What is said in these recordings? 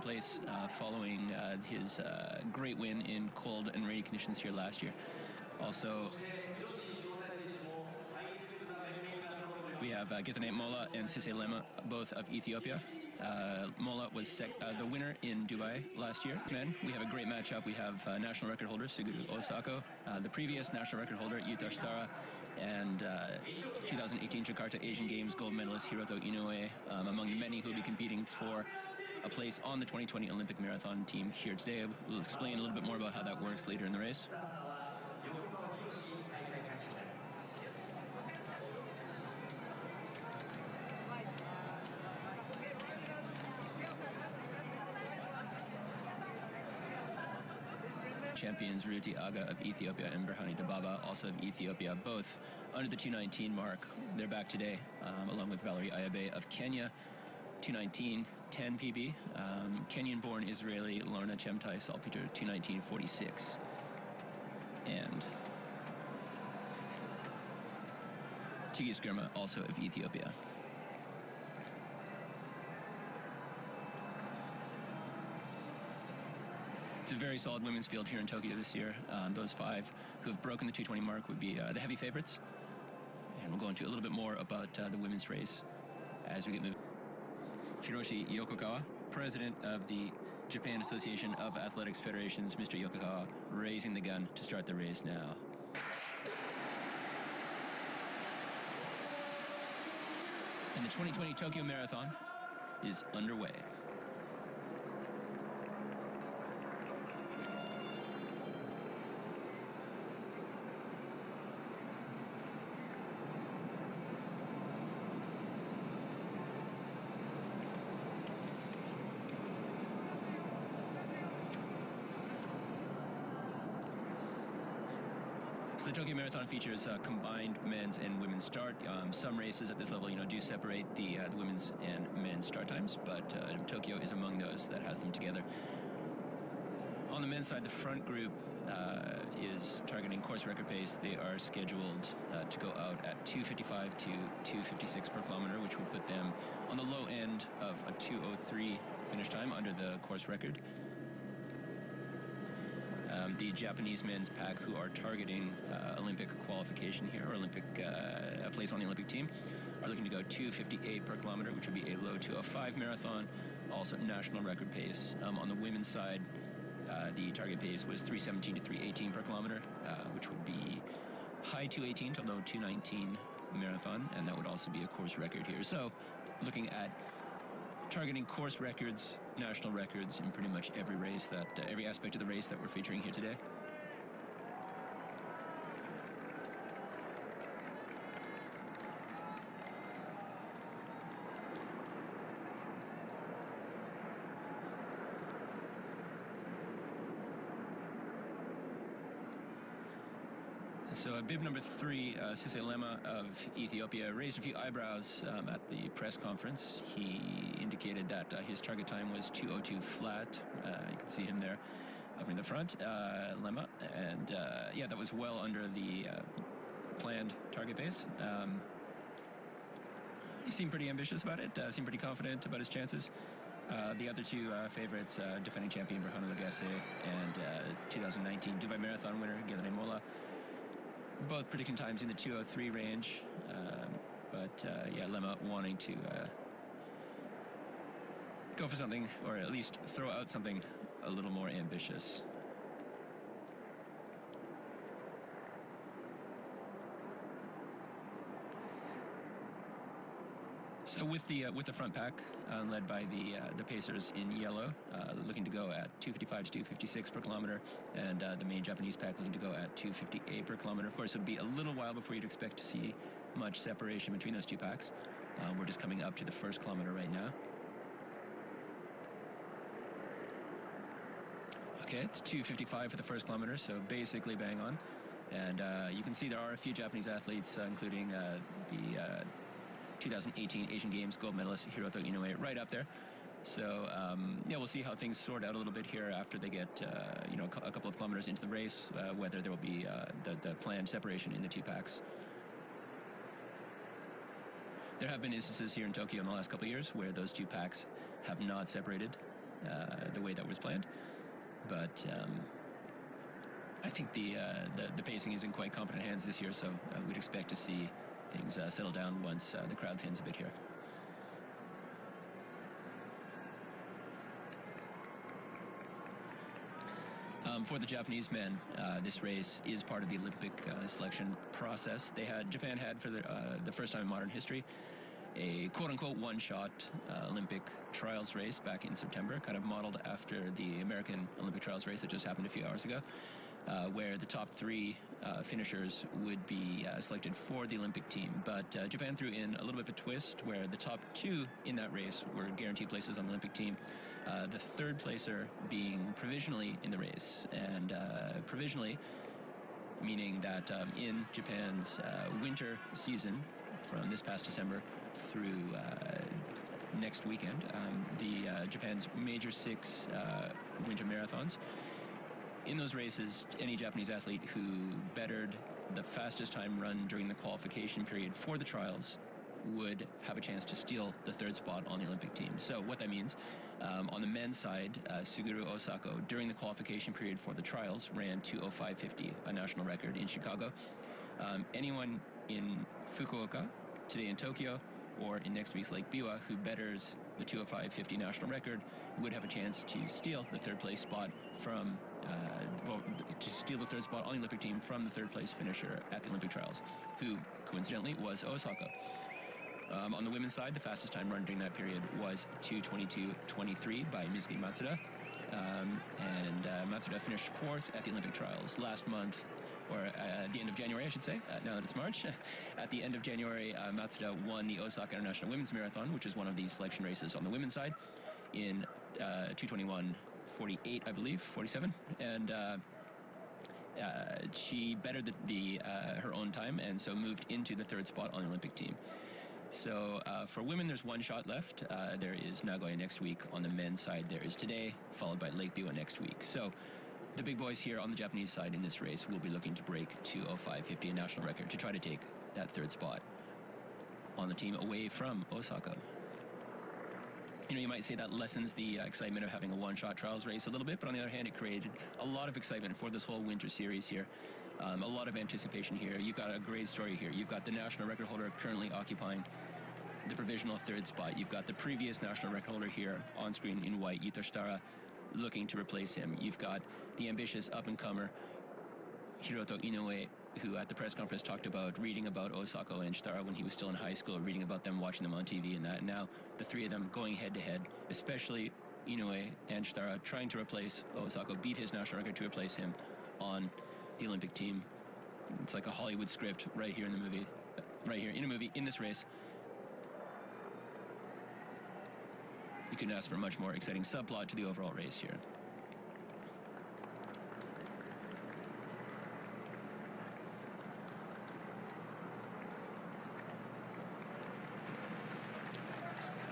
place following his great win in cold and rainy conditions here last year. Also, we have Getanet Molla and Sise Lema, both of Ethiopia. Molla was the winner in Dubai last year. Men, we have a great matchup. We have national record holder Suguru Osako, the previous national record holder Yuta Shitara, and 2018 Jakarta Asian Games gold medalist Hiroto Inoue, among the many who will be competing for a place on the 2020 Olympic marathon team here today. We'll explain a little bit more about how that works later in the race. Champions Ruti Aga of Ethiopia and Berhane Dababa, also of Ethiopia, both under the 219 mark. They're back today, along with Valerie Ayabe of Kenya, 219, 10 PB. Kenyan-born Israeli Lorna Chemtai Salpeter, 219.46. And Tigis Girma, also of Ethiopia. It's a very solid women's field here in Tokyo this year. Those five who have broken the 220 mark would be the heavy favorites. And we'll go into a little bit more about the women's race as we get moving. Hiroshi Yokokawa, president of the Japan Association of Athletics Federations, Mr. Yokokawa, raising the gun to start the race now. And the 2020 Tokyo Marathon is underway. The Tokyo Marathon features combined men's and women's start. Some races at this level, do separate the women's and men's start times, but Tokyo is among those that has them together. On the men's side, the front group is targeting course record pace. They are scheduled to go out at 2:55 to 2:56 per kilometer, which would put them on the low end of a 2:03 finish time under the course record. The Japanese men's pack, who are targeting Olympic qualification here, or Olympic a place on the Olympic team, are looking to go 2:58 per kilometer, which would be a low 2:05 marathon, also national record pace. On the women's side, the target pace was 3:17 to 3:18 per kilometer, which would be high 2:18 to low 2:19 marathon, and that would also be a course record here. So, looking at targeting course records, national records in pretty much every race every aspect of the race that we're featuring here today. So bib number 3, Sise Lema of Ethiopia, raised a few eyebrows at the press conference. He indicated that his target time was 2:02 flat. You can see him there up in the front, Lema. And yeah, that was well under the planned target pace. He seemed pretty ambitious about it, seemed pretty confident about his chances. The other two favorites, defending champion Berhane Lagase and 2019 Dubai Marathon winner Getanet Molla, both predicting times in the 2:03 range, but yeah, Lema wanting to go for something, or at least throw out something a little more ambitious. So with the front pack, led by the pacers in yellow, looking to go at 2:55 to 2:56 per kilometer, and the main Japanese pack looking to go at 2:58 per kilometer. Of course, it would be a little while before you'd expect to see much separation between those two packs. We're just coming up to the first kilometer right now. Okay, it's 2:55 for the first kilometer, so basically bang on. And you can see there are a few Japanese athletes, including the 2018 Asian Games gold medalist Hiroto Inoue right up there. So yeah, we'll see how things sort out a little bit here after they get a couple of kilometers into the race, whether there will be the planned separation in the two packs. There have been instances here in Tokyo in the last couple of years where those two packs have not separated. the way that was planned. But I think the pacing is in quite competent hands this year, so we'd expect to see things settle down once the crowd thins a bit here. For the Japanese men, this race is part of the Olympic selection process. Japan had for the first time in modern history a quote-unquote one-shot Olympic trials race back in September, kind of modeled after the American Olympic trials race that just happened a few hours ago, where the top three finishers would be selected for the Olympic team. But Japan threw in a little bit of a twist where the top two in that race were guaranteed places on the Olympic team, the third placer being provisionally in the race. And provisionally meaning that in Japan's winter season from this past December through next weekend, Japan's major 6 winter marathons. In those races, any Japanese athlete who bettered the fastest time run during the qualification period for the trials would have a chance to steal the third spot on the Olympic team. So what that means, on the men's side, Suguru Osako, during the qualification period for the trials, ran 2:05:50, a national record in Chicago. Anyone in Fukuoka, today in Tokyo, or in next week's Lake Biwa, who betters the 2:05:50 national record would have a chance to steal the third place spot from, to steal the third spot on the Olympic team from the third place finisher at the Olympic trials, who coincidentally was Osaka. On the women's side, the fastest time run during that period was 2:22:23 by Mizuki Matsuda. And Matsuda finished 4th at the Olympic trials last month, or at the end of January, I should say, now that it's March. At the end of January, Matsuda won the Osaka International Women's Marathon, which is one of these selection races on the women's side, in 2:21:48, I believe, 47. And she bettered her own time, and so moved into the third spot on the Olympic team. So for women, there's one shot left. There is Nagoya next week. On the men's side, there is today, followed by Lake Biwa next week. So the big boys here on the Japanese side in this race will be looking to break 2:05:50, a national record, to try to take that third spot on the team away from Osaka. You know, you might say that lessens the excitement of having a one-shot trials race a little bit, but on the other hand, it created a lot of excitement for this whole winter series here. A lot of anticipation here. You've got a great story here. You've got the national record holder currently occupying the provisional third spot. You've got the previous national record holder here on screen in white, Yuto Shitara, looking to replace him. You've got the ambitious up-and-comer Hiroto Inoue, who at the press conference talked about reading about Osako and Shitara when he was still in high school, reading about them, watching them on TV and that. And now the three of them going head-to-head, especially Inoue and Shitara, trying to replace Osako, beat his national record to replace him on the Olympic team. It's like a Hollywood script right here in the movie, right here in a movie, in this race. You couldn't ask for a much more exciting subplot to the overall race here.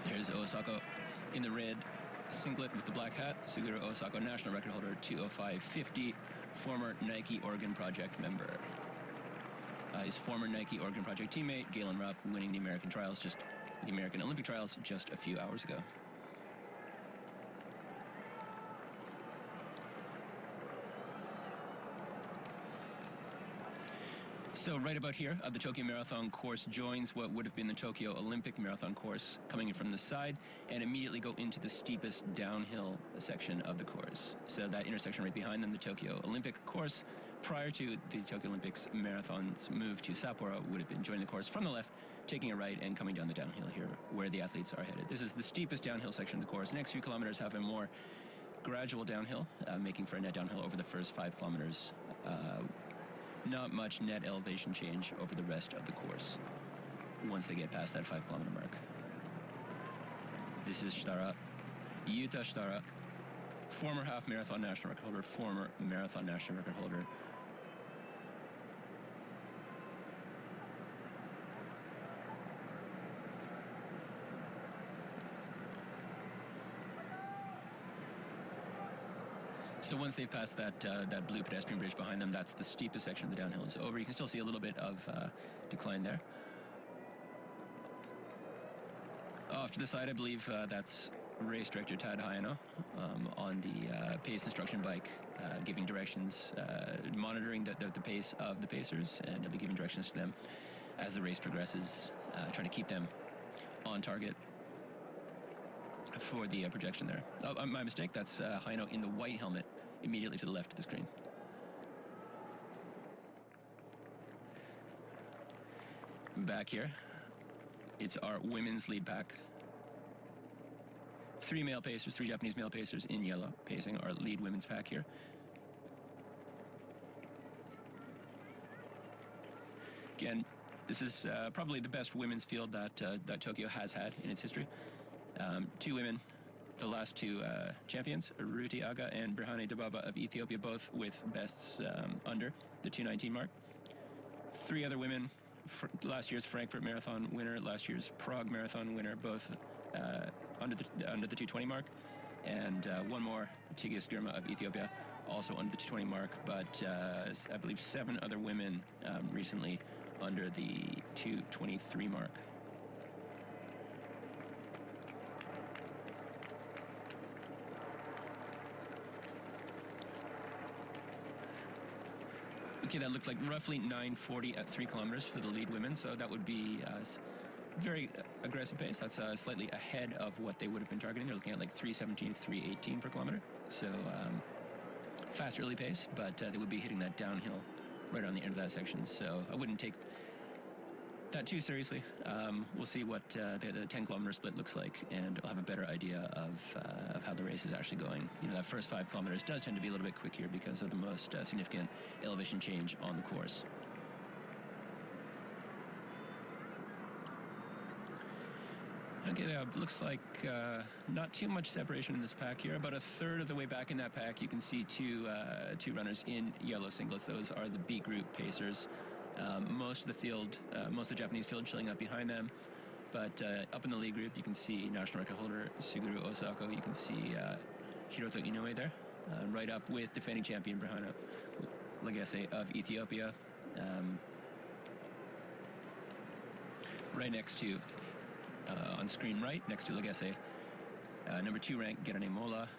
Here's Osako in the red singlet with the black hat. Suguru Osako, national record holder, 2:05:50, former Nike Oregon Project member. His former Nike Oregon Project teammate, Galen Rupp, winning the American Olympic trials just a few hours ago. So right about here, the Tokyo Marathon course joins what would have been the Tokyo Olympic Marathon course, coming in from the side, and immediately go into the steepest downhill section of the course. So that intersection right behind them, the Tokyo Olympic course, prior to the Tokyo Olympics Marathon's move to Sapporo, would have been joining the course from the left, taking a right and coming down the downhill here, where the athletes are headed. This is the steepest downhill section of the course. The next few kilometers have a more gradual downhill, making for a net downhill over the first 5 kilometers. Not much net elevation change over the rest of the course once they get past that 5 kilometer mark. This is Shitara, Yuta Shitara, former half marathon national record holder, former marathon national record holder. So once they've passed that blue pedestrian bridge behind them, that's the steepest section of the downhill is over. You can still see a little bit of decline there. Off to the side, I believe that's race director Tad Hayano on the pace instruction bike, giving directions, monitoring the pace of the pacers, and he'll be giving directions to them as the race progresses, trying to keep them on target for the projection there. Oh, my mistake, that's Hayano in the white helmet immediately to the left of the screen. Back here, it's our women's lead pack. 3 male pacers, 3 Japanese male pacers in yellow, pacing our lead women's pack here. Again, this is probably the best women's field that Tokyo has had in its history. 2 women, the last 2 champions, Ruti Aga and Birhane Dababa of Ethiopia, both with bests under the 2:19 mark. 3 other women, last year's Frankfurt Marathon winner, last year's Prague Marathon winner, both under the 2:20 mark, and 1 more, Tigist Girma of Ethiopia, also under the 2:20 mark, but I believe 7 other women recently under the 2:23 mark. Okay, that looked like roughly 9:40 at 3 kilometers for the lead women, so that would be very aggressive pace. That's slightly ahead of what they would have been targeting. They're looking at like 3:17, 3:18 per kilometer. So fast early pace, but they would be hitting that downhill right on the end of that section. So I wouldn't take that too seriously. We'll see what the 10-kilometer split looks like, and I'll have a better idea of how the race is actually going. You know, that first 5 kilometers does tend to be a little bit quick here because of the most significant elevation change on the course. Okay, looks like not too much separation in this pack here. About a third of the way back in that pack, you can see two runners in yellow singlets. Those are the B group pacers. Most of the field, most of the Japanese field chilling up behind them. But up in the lead group, you can see national record holder Suguru Osako. You can see Hiroto Inoue there, right up with defending champion Birhane Legesse of Ethiopia. Right next to, on screen right, next to Legesse, number 2 ranked Gerane Mola.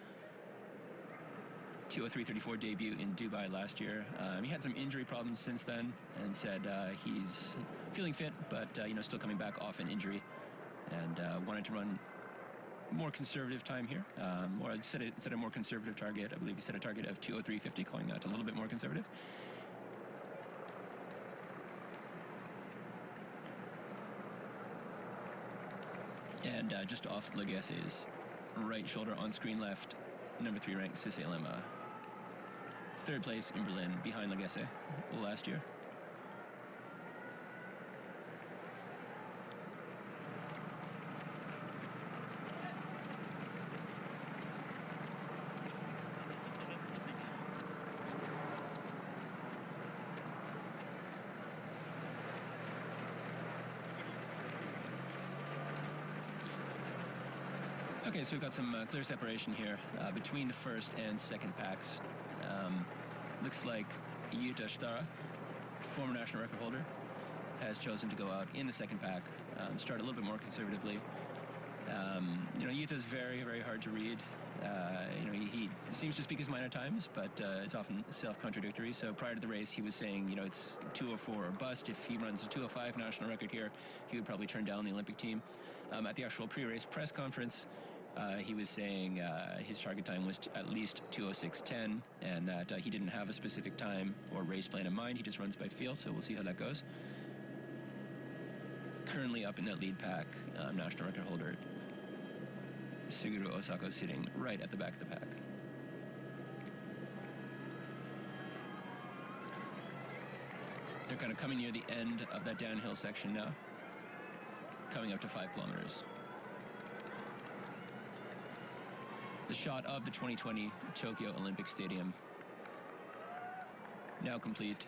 2:03:34 debut in Dubai last year. He had some injury problems since then, and said he's feeling fit, but still coming back off an injury, and wanted to run more conservative time here. Or set a more conservative target. I believe he set a target of 2:03:50, calling that a little bit more conservative. And just off Legesse's right shoulder on screen left, number 3 ranked Sisse Lema. 3rd place in Berlin, behind Legesse last year. Okay, so we've got some clear separation here between the first and second packs. Looks like Yuta Shitara, former national record holder, has chosen to go out in the second pack, start a little bit more conservatively. Yuta's very, very hard to read. He seems to speak his mind at times, but it's often self-contradictory. So prior to the race, he was saying, it's 2:04 or bust. If he runs a 2:05 national record here, he would probably turn down the Olympic team. At the actual pre-race press conference, he was saying his target time was at least 2:06:10, and that he didn't have a specific time or race plan in mind. He just runs by feel, so we'll see how that goes. Currently up in that lead pack, national record holder Suguru Osako sitting right at the back of the pack. They're kind of coming near the end of that downhill section now, coming up to 5 kilometers. The shot of the 2020 Tokyo Olympic Stadium now complete.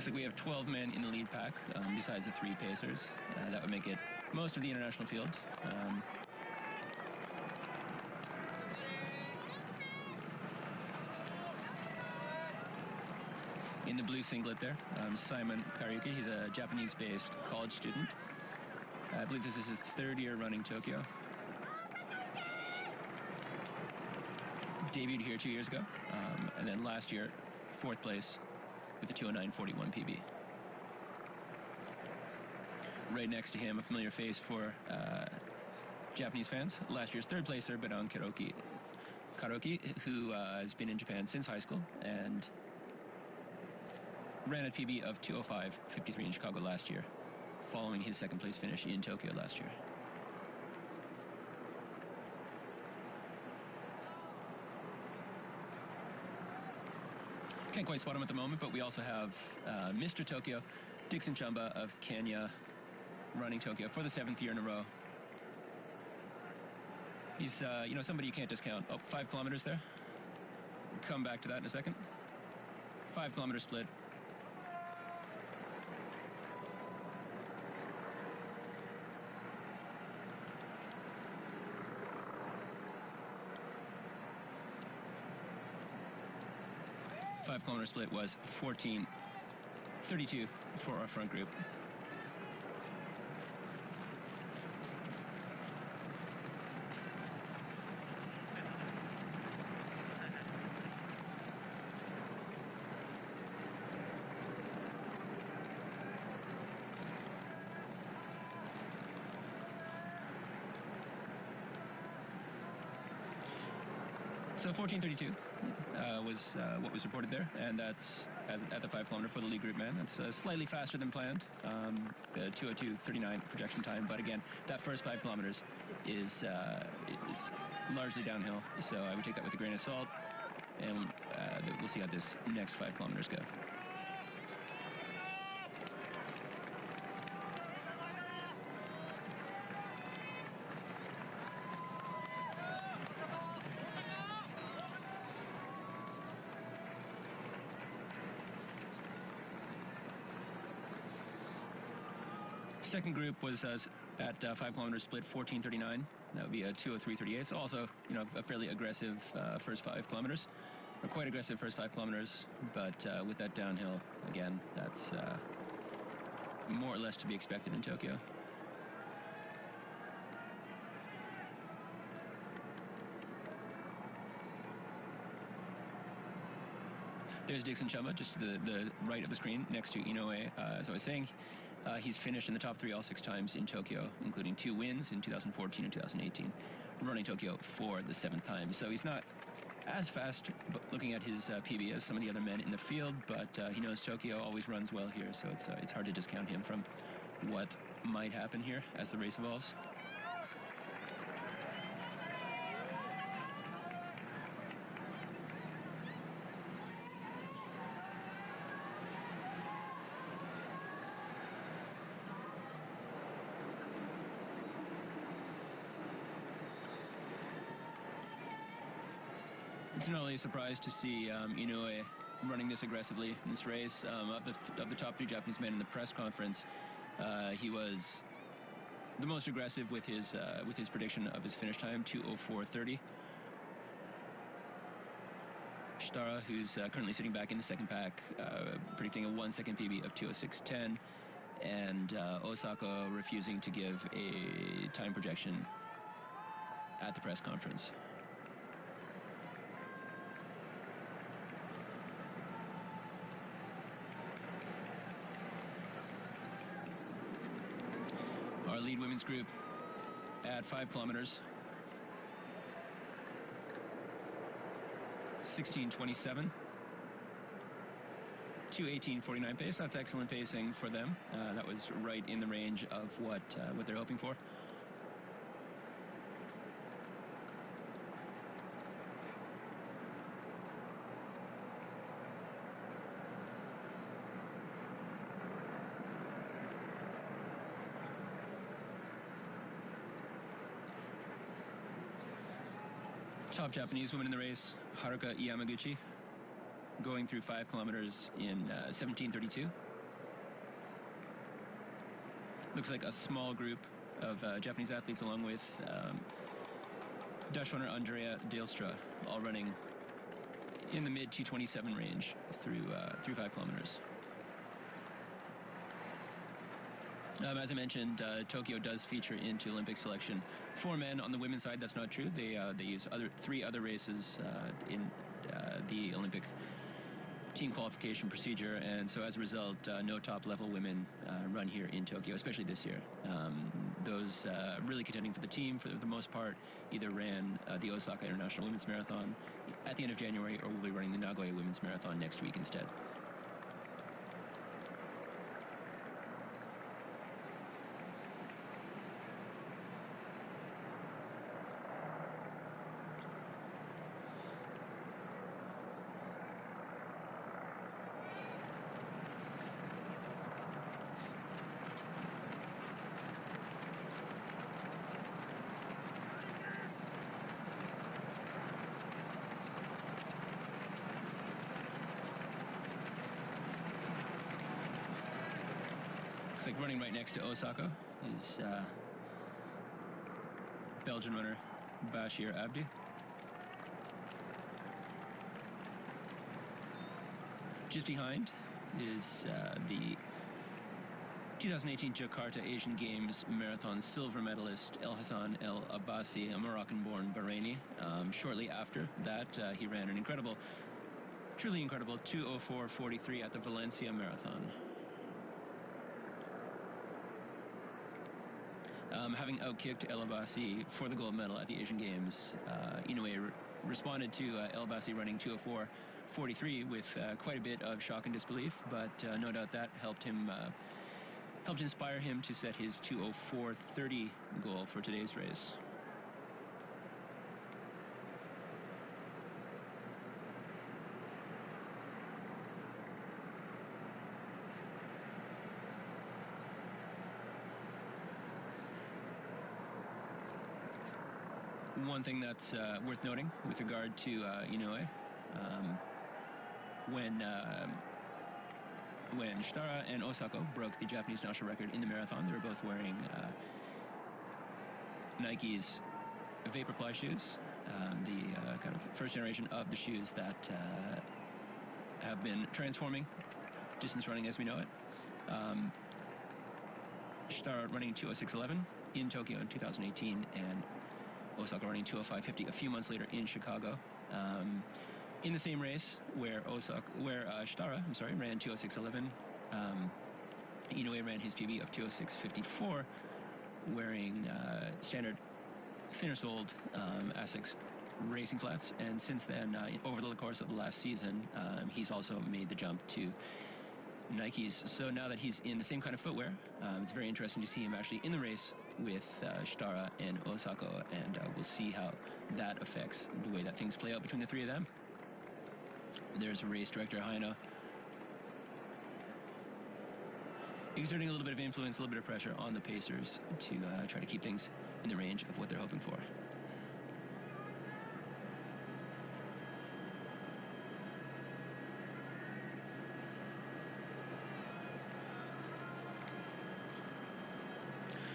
Looks like we have 12 men in the lead pack, besides the 3 pacers. That would make it most of the international field. In the blue singlet there, Simon Karaoke. He's a Japanese-based college student. I believe this is his 3rd year running Tokyo. Debuted here 2 years ago, and then last year, 4th place with a 2:09.41 PB. Right next to him, a familiar face for Japanese fans. Last year's 3rd placer, but on Karaoke, who has been in Japan since high school and ran a PB of 2:05.53 in Chicago last year, following his 2nd place finish in Tokyo last year. Can't quite spot him at the moment, but we also have Mr. Tokyo, Dixon Chumba of Kenya, running Tokyo for the 7th year in a row. He's, somebody you can't discount. Oh, 5 kilometers there. We'll come back to that in a second. 5 kilometer split. Five-kilometer split was 14:32 for our front group. So 14:32 was what was reported there, and that's at the 5-kilometer for the lead group man. That's slightly faster than planned, the 2:02.39 projection time. But again, that first 5 kilometers is largely downhill, so I would take that with a grain of salt, and we'll see how this next 5 kilometers go. Second group was at 5 kilometers split 14:39. That would be a 2:03.38. So also, a fairly aggressive first 5 kilometers, or quite aggressive first 5 kilometers. But with that downhill, again, that's more or less to be expected in Tokyo. There's Dixon Chumba, just to the right of the screen, next to Inoue. As I was saying, he's finished in the top 3 all 6 times in Tokyo, including 2 wins in 2014 and 2018, running Tokyo for the 7th time. So he's not as fast looking at his PB as some of the other men in the field, but he knows Tokyo always runs well here, so it's hard to discount him from what might happen here as the race evolves. It's not really a surprise to see Inoue running this aggressively in this race. Of the top 3 Japanese men in the press conference, he was the most aggressive with his prediction of his finish time, 2:04.30. Shitara, who's currently sitting back in the second pack, predicting a 1-second PB of 2:06.10, and Osaka refusing to give a time projection at the press conference. Our lead women's group at 5 kilometers, 16:27, 2:18.49 pace. That's excellent pacing for them. That was right in the range of what they're hoping for. Top Japanese woman in the race, Haruka Yamaguchi, going through 5 kilometers in 17:32. looks like a small group of Japanese athletes, along with Dutch runner Andrea Deelstra, all running in the mid 2:27 range through 5 kilometers. As I mentioned, Tokyo does feature into Olympic selection for men. On the women's side, that's not true. They use 3 other races in the Olympic team qualification procedure, and so as a result, no top-level women run here in Tokyo, especially this year. Those really contending for the team, for the most part, either ran the Osaka International Women's Marathon at the end of January, or will be running the Nagoya Women's Marathon next week instead. Looks like running right next to Osaka is Belgian runner Bashir Abdi. Just behind is the 2018 Jakarta Asian Games Marathon silver medalist El Hassan El Abbasi, a Moroccan-born Bahraini. Shortly after that, he ran an incredible, truly incredible 2:04:43 at the Valencia Marathon. Having outkicked El Abbasi for the gold medal at the Asian Games, Inoue responded to El Abbasi running 2:04:43 with quite a bit of shock and disbelief, but no doubt that helped inspire him to set his 2:04:30 goal for today's race. One thing that's worth noting with regard to Inoue, when Shitara and Osako broke the Japanese national record in the marathon, they were both wearing Nike's Vaporfly shoes, the kind of first generation of the shoes that have been transforming distance running as we know it. Shitara running 2:06:11 in Tokyo in 2018, and Osaka running 2:05:50 a few months later in Chicago. In the same race where Shitara, ran 2:06:11, Inoue ran his PB of 2:06:54, wearing standard thinner-soled Asics racing flats. And since then, over the course of the last season, he's also made the jump to Nikes. So now that he's in the same kind of footwear, it's very interesting to see him actually in the race with Shitara and Osako, and we'll see how that affects the way that things play out between the three of them. There's race director Haino exerting a little bit of influence, a little bit of pressure on the pacers to try to keep things in the range of what they're hoping for.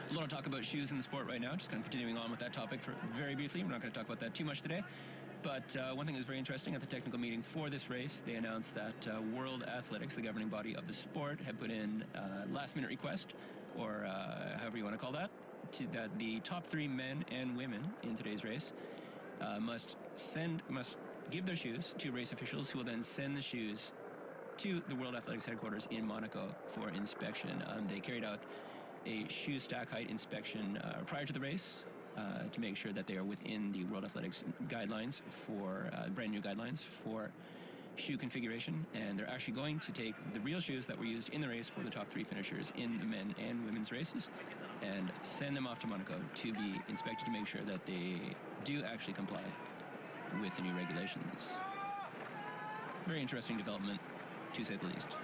A lot of talk about shoes in the sport right now, just kind of continuing on with that topic for very briefly. We're not going to talk about that too much today. But one thing that was very interesting at the technical meeting for this race, they announced that World Athletics, the governing body of the sport, had put in a last-minute request, or however you want to call that, that the top 3 men and women in today's race must give their shoes to race officials, who will then send the shoes to the World Athletics headquarters in Monaco for inspection. They carried out a shoe stack height inspection prior to the race to make sure that they are within the World Athletics guidelines for brand new guidelines for shoe configuration, and they're actually going to take the real shoes that were used in the race for the top 3 finishers in the men and women's races and send them off to Monaco to be inspected to make sure that they do actually comply with the new regulations. Very interesting development, to say the least.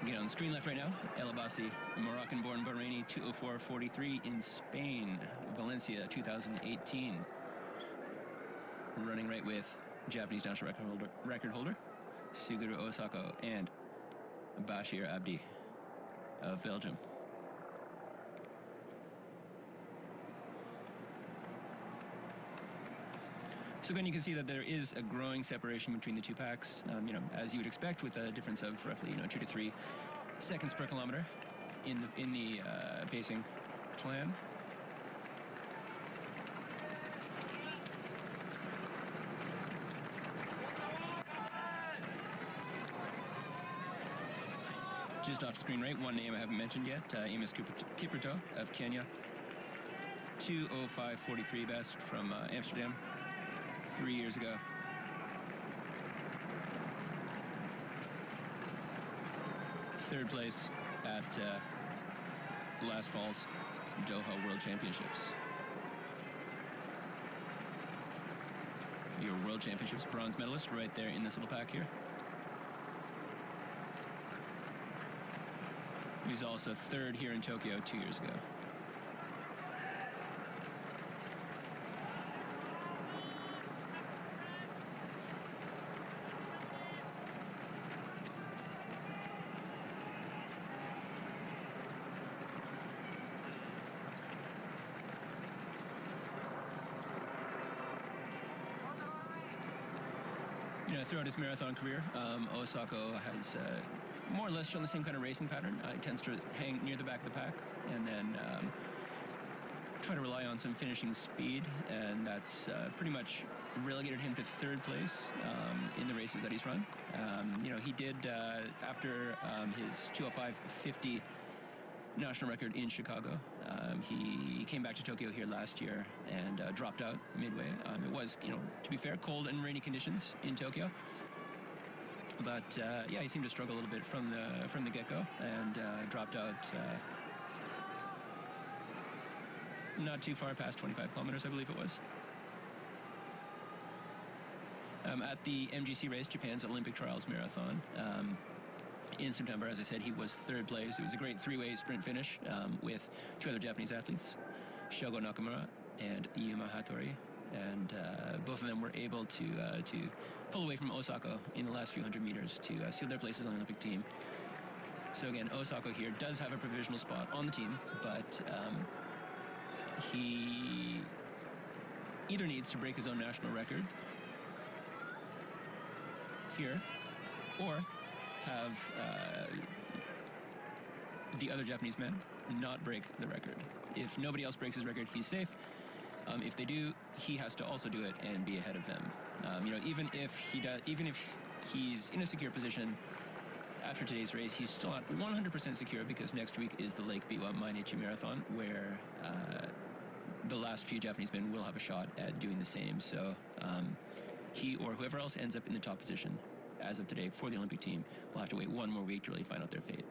Again, on the screen left right now, El Abbasi, Moroccan-born Bahraini, 2:04:43 in Spain, Valencia, 2018. Running right with Japanese national record holder Suguru Osako, and Bashir Abdi of Belgium. So again, you can see that there is a growing separation between the two packs, as you would expect, with a difference of roughly 2 to 3 seconds per kilometer in the pacing plan. Just off screen right, one name I haven't mentioned yet, Amos Kipchoge of Kenya. 2:05:43 best from Amsterdam 3 years ago. Third place at last fall's Doha World Championships. Your World Championships bronze medalist right there in this little pack here. He's also third here in Tokyo 2 years ago. Throughout his marathon career, Osako has more or less shown the same kind of racing pattern. He tends to hang near the back of the pack and then try to rely on some finishing speed, and that's pretty much relegated him to third place in the races that he's run. He did, after his 2:05:50 national record in Chicago, he came back to Tokyo here last year and dropped out midway. It was, to be fair, cold and rainy conditions in Tokyo. But yeah, he seemed to struggle a little bit from the get-go and dropped out not too far past 25 kilometers, I believe it was. At the MGC race, Japan's Olympic Trials Marathon, in September, as I said, he was third place. It was a great three-way sprint finish with two other Japanese athletes, Shogo Nakamura and Yuma Hattori, and both of them were able to pull away from Osako in the last few hundred meters to seal their places on the Olympic team. So again, Osako here does have a provisional spot on the team, but he either needs to break his own national record here, or have the other Japanese men not break the record. If nobody else breaks his record, he's safe. If they do, he has to also do it and be ahead of them. Even if he's in a secure position after today's race, he's still not 100% secure, because next week is the Lake Biwa Mainichi Marathon, where the last few Japanese men will have a shot at doing the same. So he or whoever else ends up in the top position as of today for the Olympic team will have to wait one more week to really find out their fate.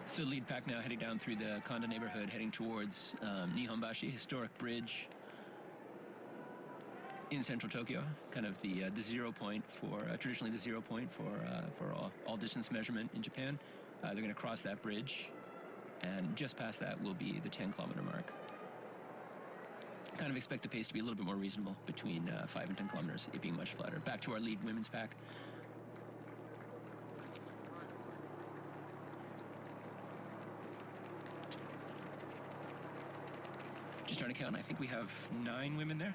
So lead pack now heading down through the Kanda neighborhood, heading towards Nihonbashi, historic bridge in central Tokyo, kind of the zero point for, traditionally the 0 point for all distance measurement in Japan. They're going to cross that bridge, and just past that will be the 10-kilometer mark. Kind of expect the pace to be a little bit more reasonable between 5 and 10 kilometers, it being much flatter. Back to our lead women's pack. Just trying to count, I think we have 9 women there.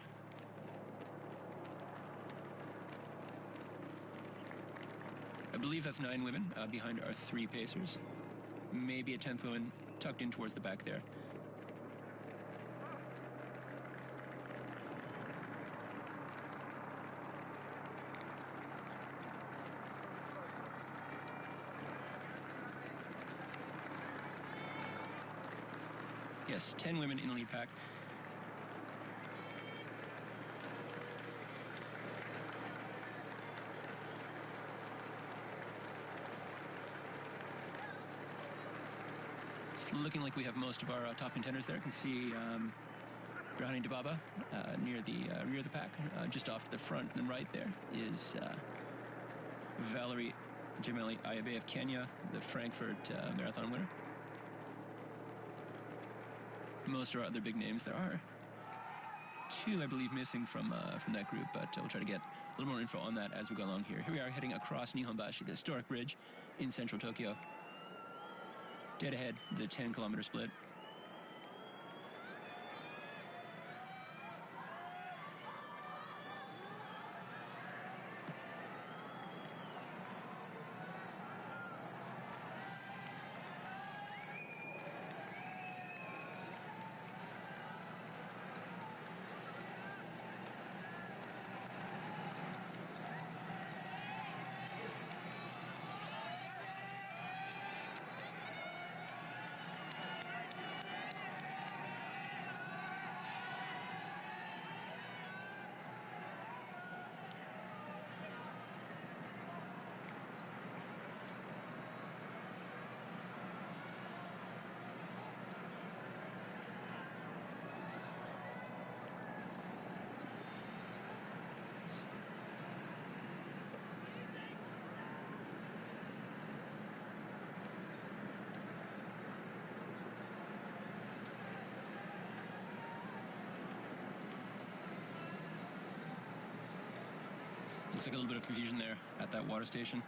I believe that's 9 women behind our 3 pacers. Maybe a 10th woman tucked in towards the back there. Yes, 10 women in the lead pack. It's looking like we have most of our top contenders there. I can see Brownie Dibaba near the pack, just off to the front and right there is Valerie Jameli Ayabe of Kenya, the Frankfurt marathon winner. Most of our other big names, there are two, I believe, missing from that group, but we'll try to get a little more info on that as we go along here. Here we are heading across Nihonbashi, the historic bridge in central Tokyo. Dead ahead, the 10-kilometer split. Looks like a little bit of confusion there at that water station.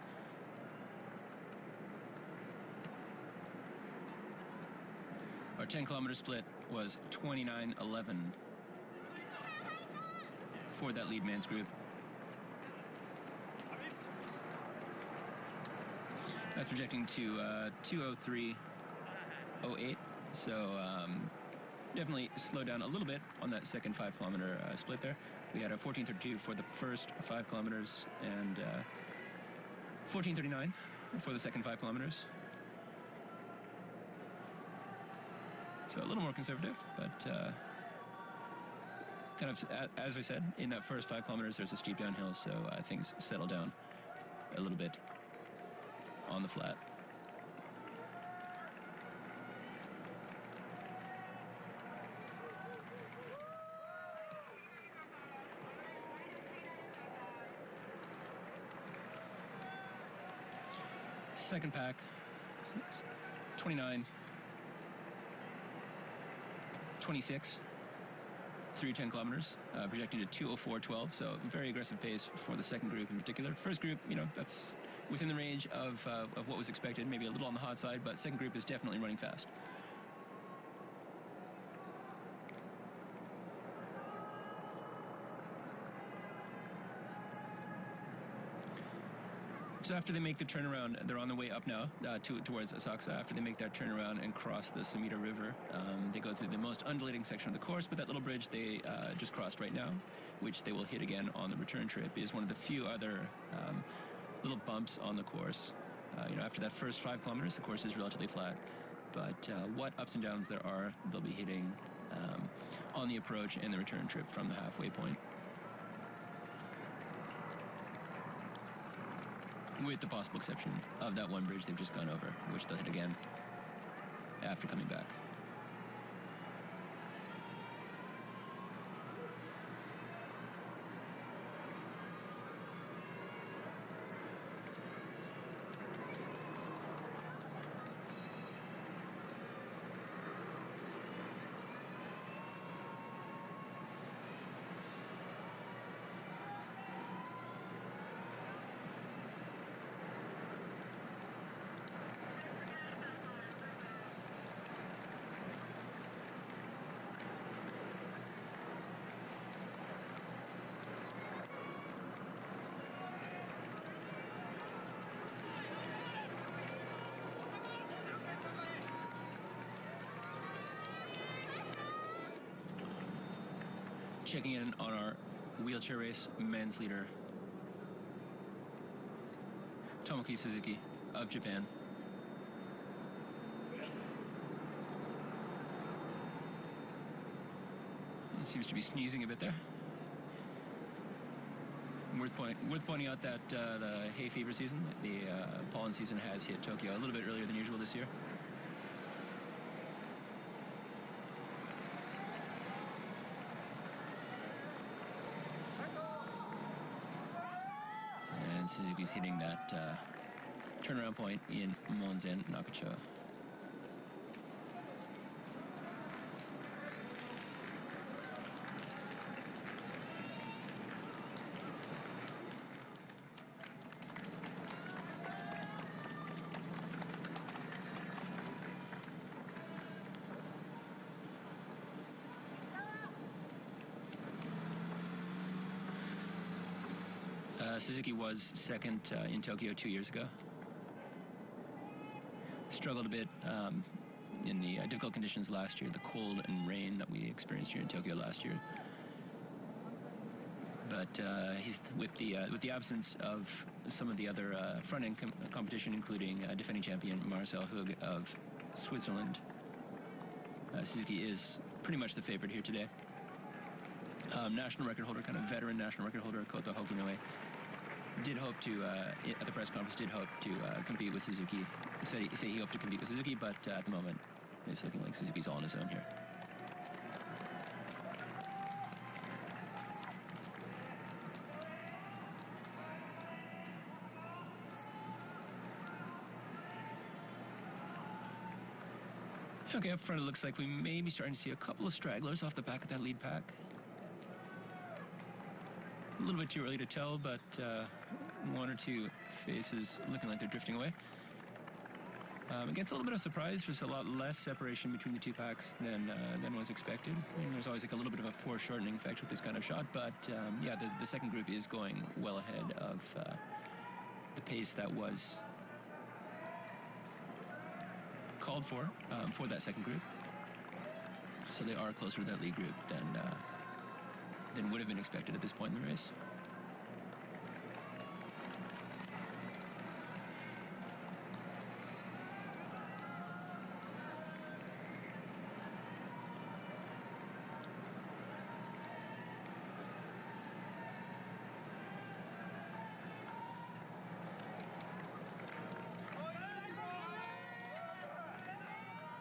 Our 10-kilometer split was 29:11 for that lead man's group. That's projecting to 2:03:08, so definitely slowed down a little bit on that second 5-kilometer split there. We had a 14:32 for the first 5 kilometers and 14:39 for the second 5 kilometers. So a little more conservative, but kind of, as I said, in that first 5 kilometers, there's a steep downhill, so things settle down a little bit on the flat. Second pack, 29, 26 through 10 kilometers, projecting to 2:04:12, so very aggressive pace for the second group in particular. First group, that's within the range of what was expected, maybe a little on the hot side, but second group is definitely running fast. So after they make the turnaround, they're on the way up now towards Asakusa. After they make that turnaround and cross the Sumida River, they go through the most undulating section of the course, but that little bridge they just crossed right now, which they will hit again on the return trip, is one of the few other little bumps on the course. After that first 5 kilometers, the course is relatively flat, but what ups and downs there are, they'll be hitting on the approach and the return trip from the halfway point, with the possible exception of that one bridge they've just gone over, which they'll hit again after coming back. Checking in on our wheelchair race men's leader, Tomoki Suzuki of Japan. He seems to be sneezing a bit there. Worth pointing out that the hay fever season, the pollen season, has hit Tokyo a little bit earlier than usual this year. Suzuki's hitting that turnaround point in Monzen Nakacho. Suzuki was second in Tokyo 2 years ago. Struggled a bit in the difficult conditions last year, the cold and rain that we experienced here in Tokyo last year. But he's with the absence of some of the other front-end competition, including defending champion Marcel Hug of Switzerland. Suzuki is pretty much the favorite here today. National record holder, kind of veteran national record holder, Kota Hokinoe, did hope to, at the press conference, did hope to compete with Suzuki. Say he hoped to compete with Suzuki, but at the moment, it's looking like Suzuki's all on his own here. Okay, up front, it looks like we may be starting to see a couple of stragglers off the back of that lead pack. A little bit too early to tell, but one or two faces looking like they're drifting away. Against a little bit of surprise, there's a lot less separation between the two packs than was expected. And there's always like a little bit of a foreshortening effect with this kind of shot, but yeah, the second group is going well ahead of the pace that was called for that second group. So they are closer to that lead group than would have been expected at this point in the race.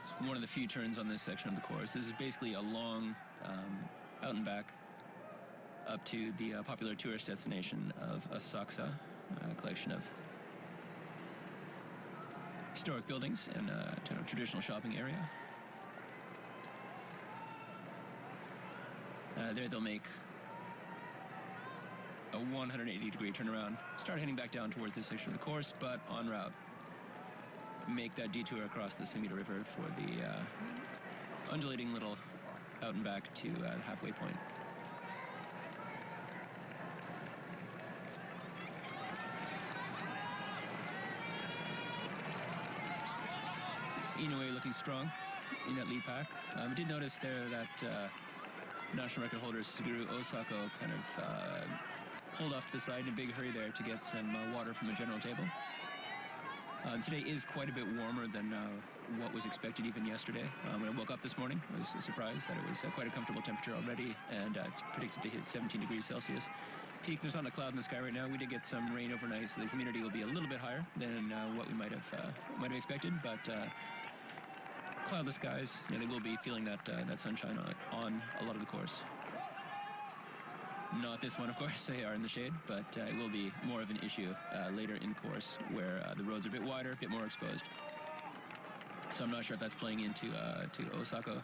It's one of the few turns on this section of the course. This is basically a long out and back up to the popular tourist destination of Asakusa, a collection of historic buildings and a kind of traditional shopping area. There they'll make a 180-degree turnaround, start heading back down towards this section of the course, but en route, make that detour across the Sumida River for the undulating little out and back to the halfway point. Inoue looking strong in that lead pack. I did notice there that national record holder Suguru Osako kind of pulled off to the side in a big hurry there to get some water from a general table. Today is quite a bit warmer than what was expected even yesterday. When I woke up this morning, I was surprised that it was quite a comfortable temperature already, and it's predicted to hit 17 degrees Celsius. Peak, there's not a cloud in the sky right now. We did get some rain overnight, so the humidity will be a little bit higher than what we might have expected, but cloudless skies, they will be feeling that sunshine on a lot of the course. Not this one, of course, they are in the shade, but it will be more of an issue later in the course where the roads are a bit wider, a bit more exposed. So I'm not sure if that's playing into to Osako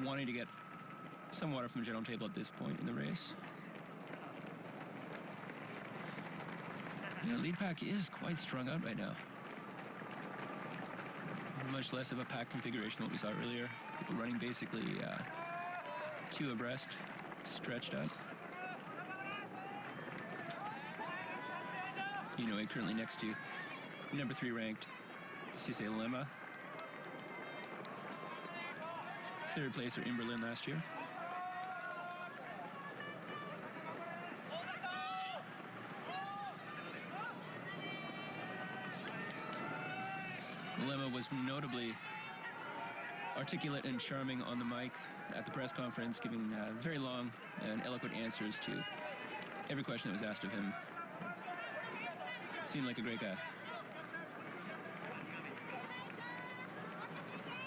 wanting to get some water from the general table at this point in the race. Lead pack is quite strung out right now. Much less of a pack configuration than what we saw earlier. People running basically two abreast, stretched out. Inoue currently next to number 3 ranked Sise Lema. Third placer in Berlin last year. Lema was notably articulate and charming on the mic at the press conference, giving very long and eloquent answers to every question that was asked of him. Seemed like a great guy.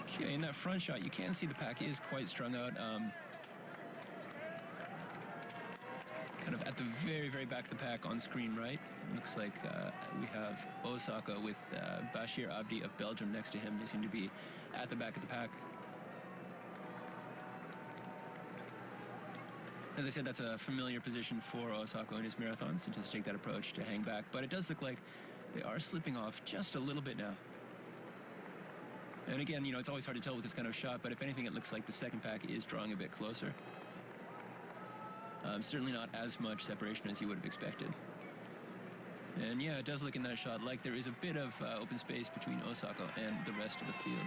Okay, in that front shot, you can see the pack is quite strung out. Kind of At the very, very back of the pack on screen right, looks like we have Osaka with Bashir Abdi of Belgium next to him. They seem to be at the back of the pack. As I said, that's a familiar position for Osaka in his marathons. He does take that approach to hang back, but it does look like they are slipping off just a little bit now. And again, it's always hard to tell with this kind of shot, but if anything, it looks like the second pack is drawing a bit closer. Certainly not as much separation as you would have expected. And yeah, it does look in that shot like there is a bit of open space between Osaka and the rest of the field.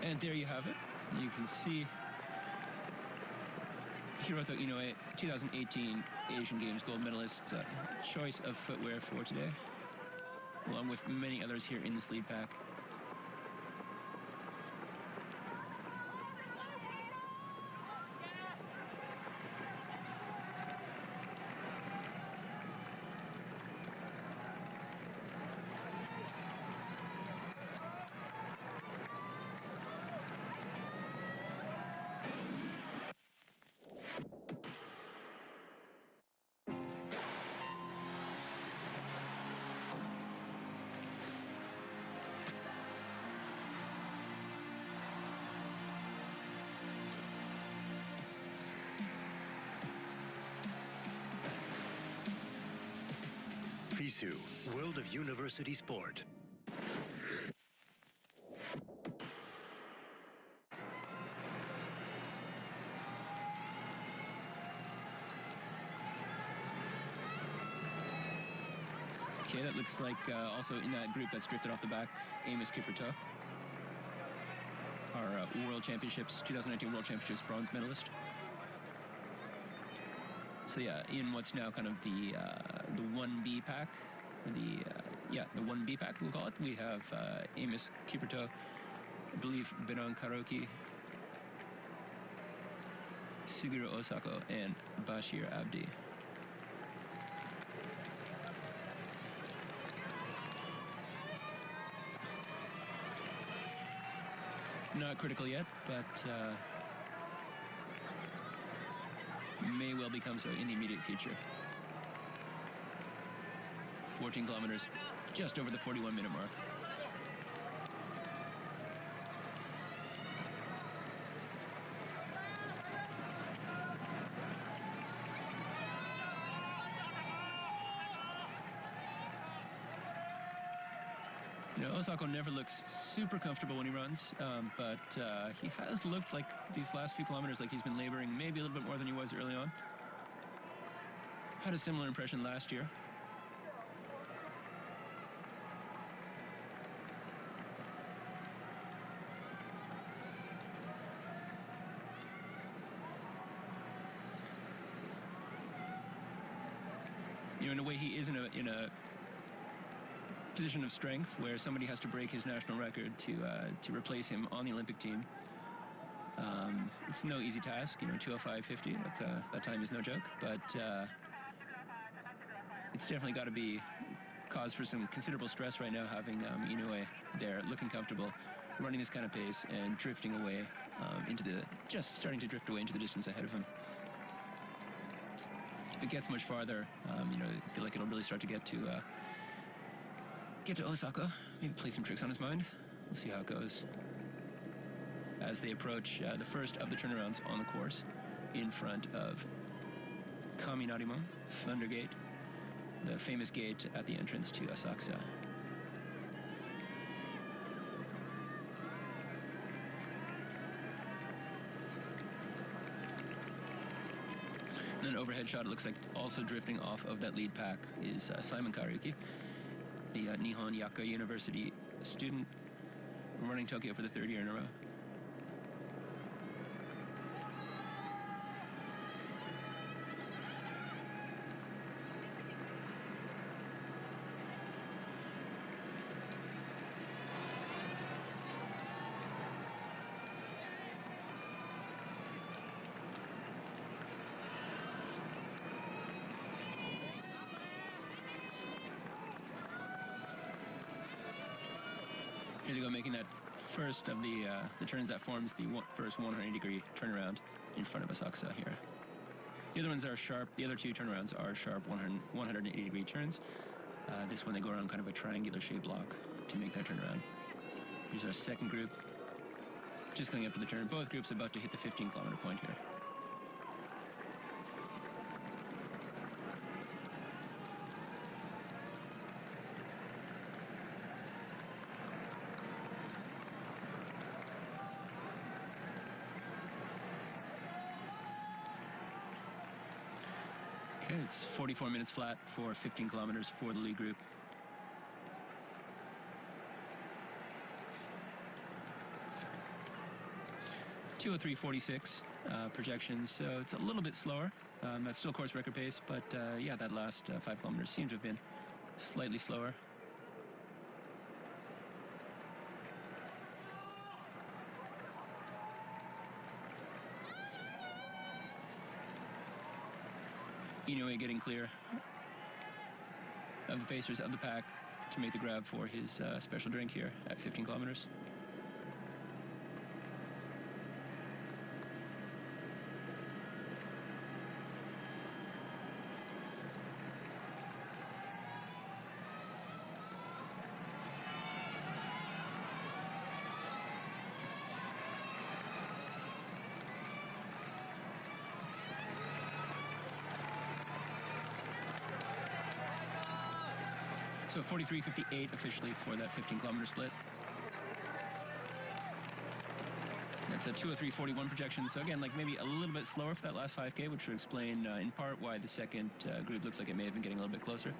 And there you have it. You can see Hiroto Inoue, 2018 Asian Games gold medalist, choice of footwear for today, along with many others here in this lead pack. FISU, World of University Sport. Okay, that looks like also in that group that's drifted off the back, Amos Kipchoge, our World Championships, 2019 World Championships bronze medalist. So yeah, in what's now kind of the 1B pack, the 1B pack we'll call it, we have Amos Kipchoge, I believe Benon Karaoke, Suguro Osako, and Bashir Abdi. Not critical yet, but may well become so in the immediate future. 14 kilometers, just over the 41-minute mark. Osako never looks super comfortable when he runs, but he has looked like these last few kilometers like he's been laboring maybe a little bit more than he was early on. Had a similar impression last year. In a way, he is in a position of strength where somebody has to break his national record to replace him on the Olympic team. It's no easy task, 2:05:50. That time is no joke, but it's definitely got to be cause for some considerable stress right now, having Inoue there looking comfortable, running this kind of pace and drifting away starting to drift away into the distance ahead of him. If it gets much farther, I feel like it'll really start to get to Osaka, maybe play some tricks on his mind. We'll see how it goes. As they approach the first of the turnarounds on the course, in front of Kaminarimo, Thunder Gate, the famous gate at the entrance to Asakusa. And an overhead shot, it looks like also drifting off of that lead pack is Simon Kariuki, the Nihon Yakka University student, running Tokyo for the third year in a row. Here they go, making that first of the turns that forms the first 180-degree turnaround in front of Asakusa here. The other ones are sharp. The other two turnarounds are sharp 180-degree turns. This one, they go around kind of a triangular shaped block to make that turnaround. Here's our second group, just coming up to the turn. Both groups about to hit the 15-kilometer point here. Okay, it's 44 minutes flat for 15 kilometers for the lead group. .203.46 projections, so it's a little bit slower. That's still course record pace, but yeah, that last 5 kilometers seems to have been slightly slower. Inoue getting clear of the pacers of the pack to make the grab for his special drink here at 15 kilometers. So 43.58 officially for that 15-kilometer split. That's a 203.41 projection. So again, like maybe a little bit slower for that last 5K, which would explain in part why the second group looked like it may have been getting a little bit closer.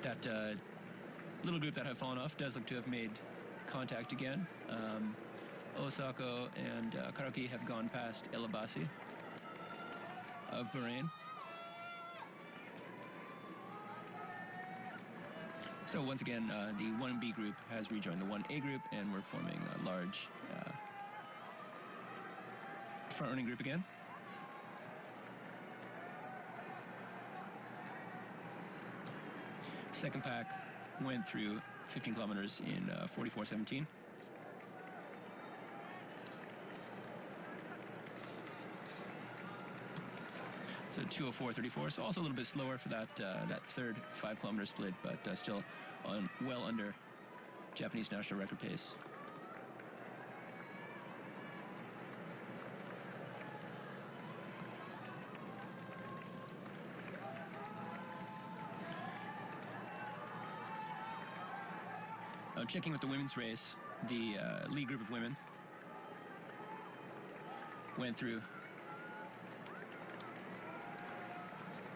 That little group that have fallen off does look to have made contact again. Osako and Karaoke have gone past El Abbasi of Bahrain. So once again, the 1B group has rejoined the 1A group, and we're forming a large front-running group again. Second pack went through 15 kilometers in 44.17. So 204.34, so also a little bit slower for that third 5-kilometer split, but still well under Japanese national record pace. Checking with the women's race, the lead group of women went through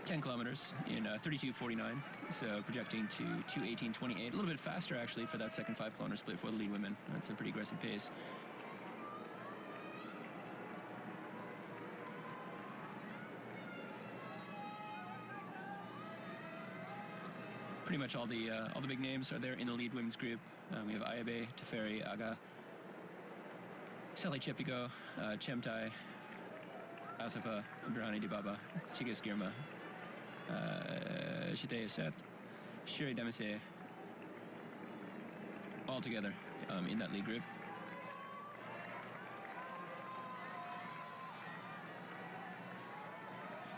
10 kilometers in 32.49, so projecting to 2:18.28. A little bit faster, actually, for that second 5-kilometer split for the lead women. That's a pretty aggressive pace. Pretty much all the big names are there in the lead women's group. We have Ayabe, Teferi, Aga, Sally Chepigo, Chemtai, Asafa, Birhani Dibaba, Chigas Girma, Shitei Set, Shiri Demise, all together in that lead group.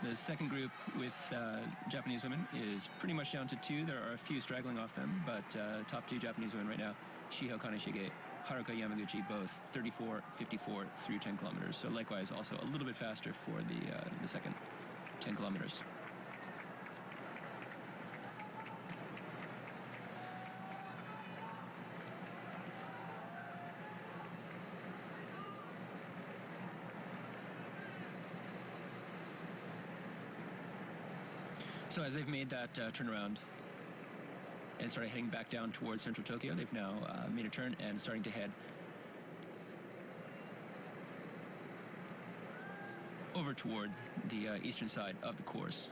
The second group with Japanese women is pretty much down to 2. There are a few straggling off them, but top 2 Japanese women right now, Shiho Kaneshige, Haruka Yamaguchi, both 34.54 through 10 kilometers. So likewise, also a little bit faster for the second 10 kilometers. So as they've made that turnaround and started heading back down towards central Tokyo, they've now made a turn and starting to head over toward the eastern side of the course.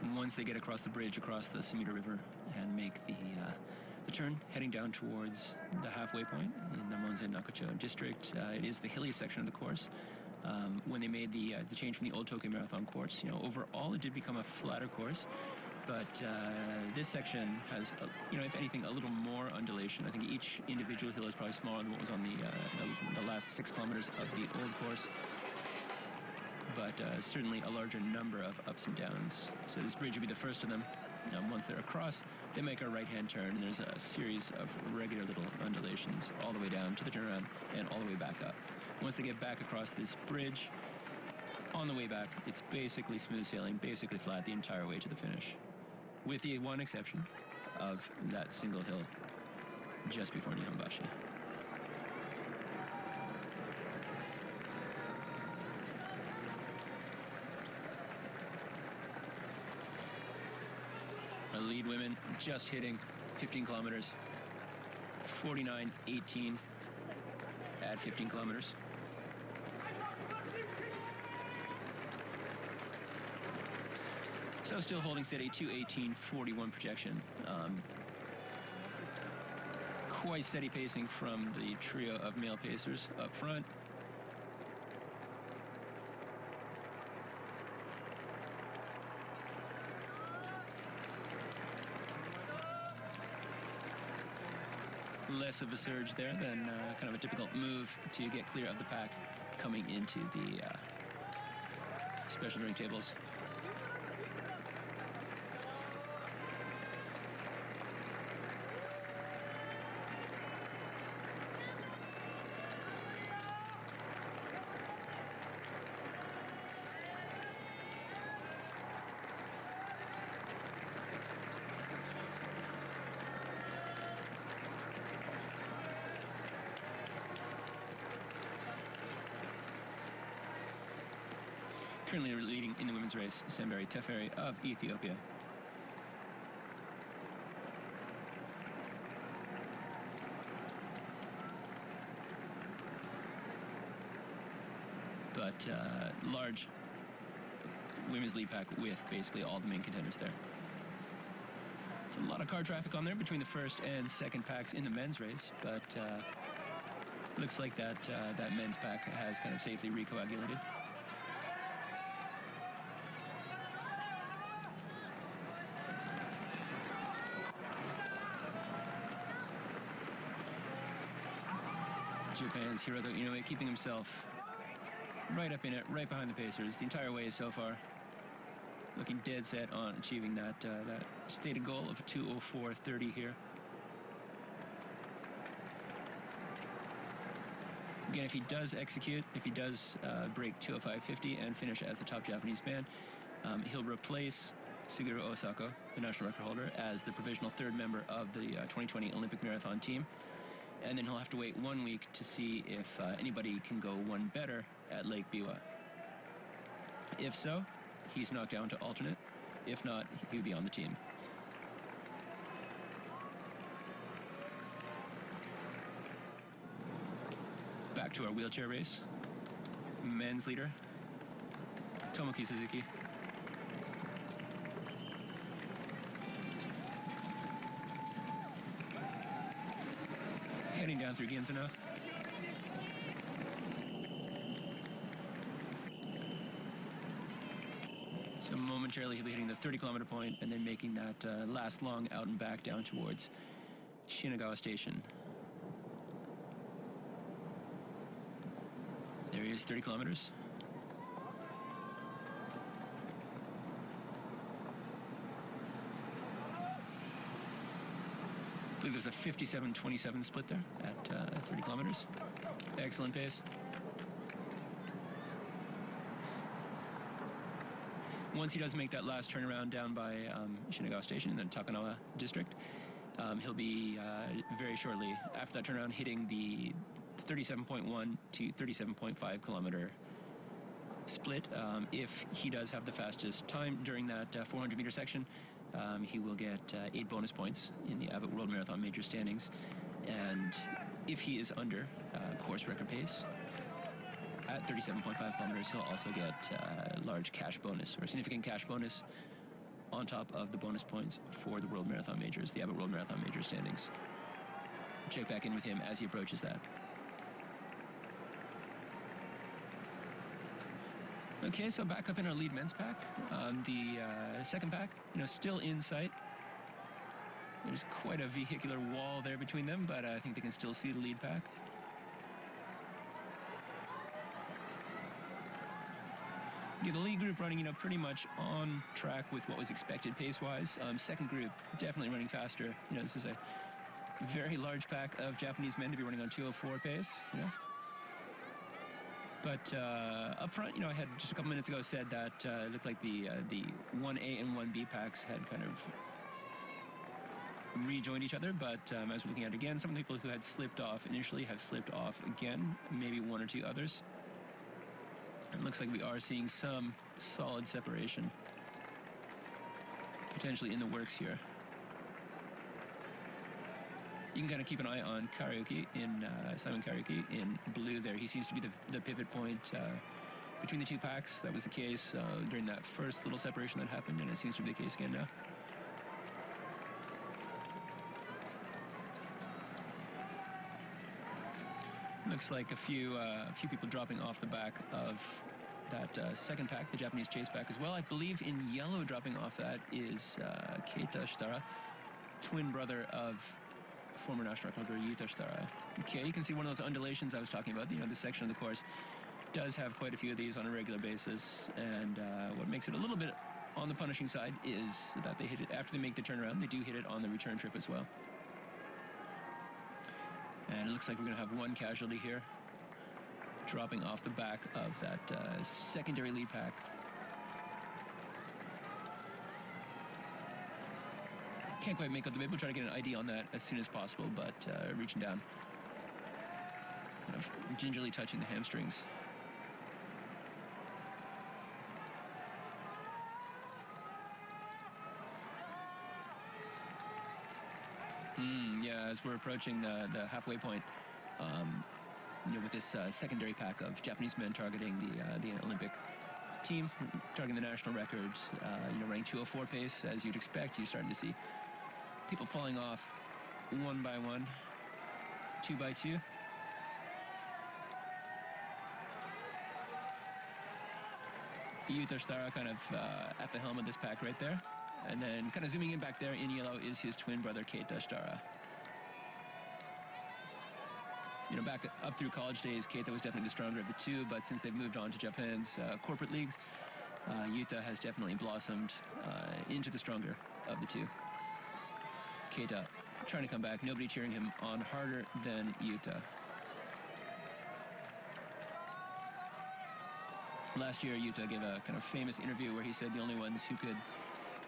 And once they get across the bridge across the Sumida River and make the turn, heading down towards the halfway point in the Monzen Nakacho district. It is the hilly section of the course. when they made the change from the old Tokyo Marathon course. You know, overall it did become a flatter course, but this section has, if anything, a little more undulation. I think each individual hill is probably smaller than what was on the last 6 kilometers of the old course, but certainly a larger number of ups and downs. So this bridge will be the first of them. Once they're across, they make a right-hand turn, and there's a series of regular little undulations all the way down to the turnaround and all the way back up. Once they get back across this bridge, on the way back, it's basically smooth sailing, basically flat the entire way to the finish, with the one exception of that single hill just before Nihonbashi. Our lead women just hitting 15 kilometers, 49.18 at 15 kilometers. So still holding steady, 2:18.41 projection. Quite steady pacing from the trio of male pacers up front. Less of a surge there than kind of a typical move to get clear of the pack coming into the special drink tables. Currently leading in the women's race, Semberi Teferi of Ethiopia. But large women's lead pack with basically all the main contenders there. It's a lot of car traffic on there between the first and second packs in the men's race, but looks like that men's pack has kind of safely recoagulated. Japan's Hiroto Inoue keeping himself right up in it, right behind the pacers the entire way so far. Looking dead set on achieving that stated goal of 2:04.30 here. Again, if he does execute, if he does break 2:05.50 and finish as the top Japanese man, he'll replace Suguru Osako, the national record holder, as the provisional third member of the 2020 Olympic marathon team. And then he'll have to wait 1 week to see if anybody can go one better at Lake Biwa. If so, he's knocked down to alternate. If not, he'll be on the team. Back to our wheelchair race. Men's leader, Tomoki Suzuki. Heading down through Ginza now. So momentarily he'll be hitting the 30-kilometer point and then making that last long out and back down towards Shinagawa Station. There he is, 30 kilometers. I believe there's a 57-27 split there at 30 kilometers. Excellent pace. Once he does make that last turnaround down by Shinagawa Station in the Takanawa district, he'll be very shortly after that turnaround hitting the 37.1 to 37.5 kilometer split. If he does have the fastest time during that 400-meter section, he will get 8 bonus points in the Abbott World Marathon Major standings. And if he is under course record pace at 37.5 kilometers, he'll also get a large cash bonus, or a significant cash bonus, on top of the bonus points for the World Marathon Majors, the Abbott World Marathon Major standings. Check back in with him as he approaches that. Okay, so back up in our lead men's pack. The second pack, still in sight. There's quite a vehicular wall there between them, but I think they can still see the lead pack. Yeah, the lead group running, pretty much on track with what was expected pace-wise. Second group definitely running faster. This is a very large pack of Japanese men to be running on 2:04 pace. But up front, I had just a couple minutes ago said that it looked like the 1A and 1B packs had kind of rejoined each other. But as we're looking at it again, some of the people who had slipped off initially have slipped off again, maybe one or two others. It looks like we are seeing some solid separation potentially in the works here. You can kind of keep an eye on Karaoke Simon Karaoke in blue there. He seems to be the pivot point between the two packs. That was the case during that first little separation that happened, and it seems to be the case again now. Looks like a few people dropping off the back of that second pack, the Japanese chase pack as well. I believe in yellow dropping off that is Keita Shitara, twin brother of former national record holder Yuta Shitara. Okay, you can see one of those undulations I was talking about. This section of the course does have quite a few of these on a regular basis, and what makes it a little bit on the punishing side is that they hit it after they make the turnaround. They do hit it on the return trip as well. And it looks like we're going to have one casualty here, dropping off the back of that secondary lead pack. Can't quite make out the bib. We'll try to get an ID on that as soon as possible, but reaching down, kind of gingerly touching the hamstrings. Yeah, as we're approaching the halfway point, with this secondary pack of Japanese men targeting the Olympic team, targeting the national record, running 2:04 pace, as you'd expect. You're starting to see people falling off one by one, two by two. Yuta Shitara kind of at the helm of this pack right there. And then kind of zooming in back there in yellow is his twin brother, Keita Shitara. Back up through college days, Keita was definitely the stronger of the two, but since they've moved on to Japan's corporate leagues, Yuta has definitely blossomed into the stronger of the two. Keita trying to come back, nobody cheering him on harder than Yuta. Last year, Yuta gave a kind of famous interview where he said the only ones who could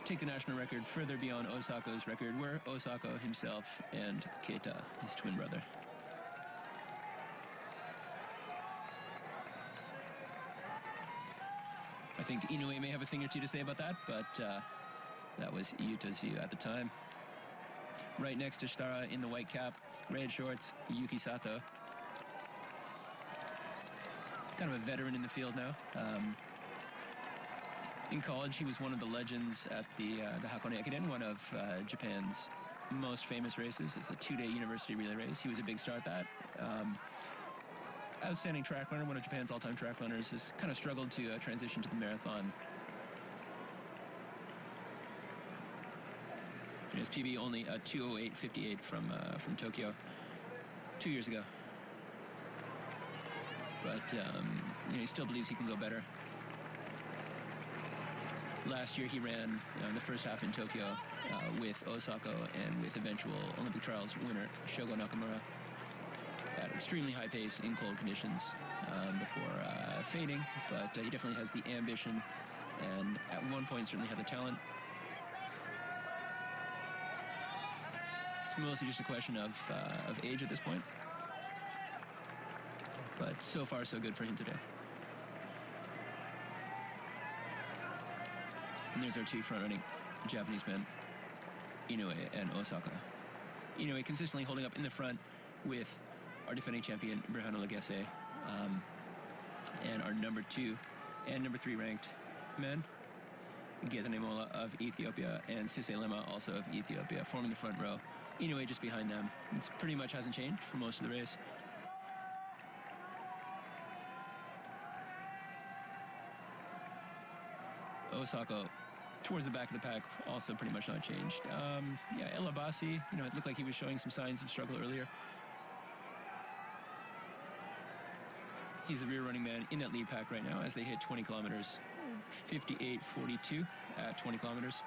take the national record further beyond Osako's record were Osako himself and Keita, his twin brother. I think Inoue may have a thing or two to say about that, but that was Yuta's view at the time. Right next to Shitara in the white cap, red shorts, Yuki Sato. Kind of a veteran in the field now. In college, he was one of the legends at the Hakone Ekiden, one of Japan's most famous races. It's a two-day university relay race. He was a big star at that. Outstanding track runner, one of Japan's all-time track runners, has kind of struggled to transition to the marathon. His PB only 2:08.58 from Tokyo 2 years ago. But he still believes he can go better. Last year he ran the first half in Tokyo with Osako and with eventual Olympic trials winner Shogo Nakamura at extremely high pace in cold conditions before fading, but he definitely has the ambition and at one point certainly had the talent. It's mostly just a question of age at this point, but so far so good for him today. And there's our two front-running Japanese men, Inoue and Osaka. Inoue consistently holding up in the front with our defending champion, Berhanu Lagese, and our number 2 and number 3 ranked men, Getane Mola of Ethiopia and Sise Lema, also of Ethiopia, forming the front row. Inoue just behind them. It pretty much hasn't changed for most of the race. Osako towards the back of the pack, also pretty much not changed. Yeah, El Abbasi, you know, it looked like he was showing some signs of struggle earlier. He's the rear running man in that lead pack right now as they hit 20 kilometers. 58:42 at 20 kilometers.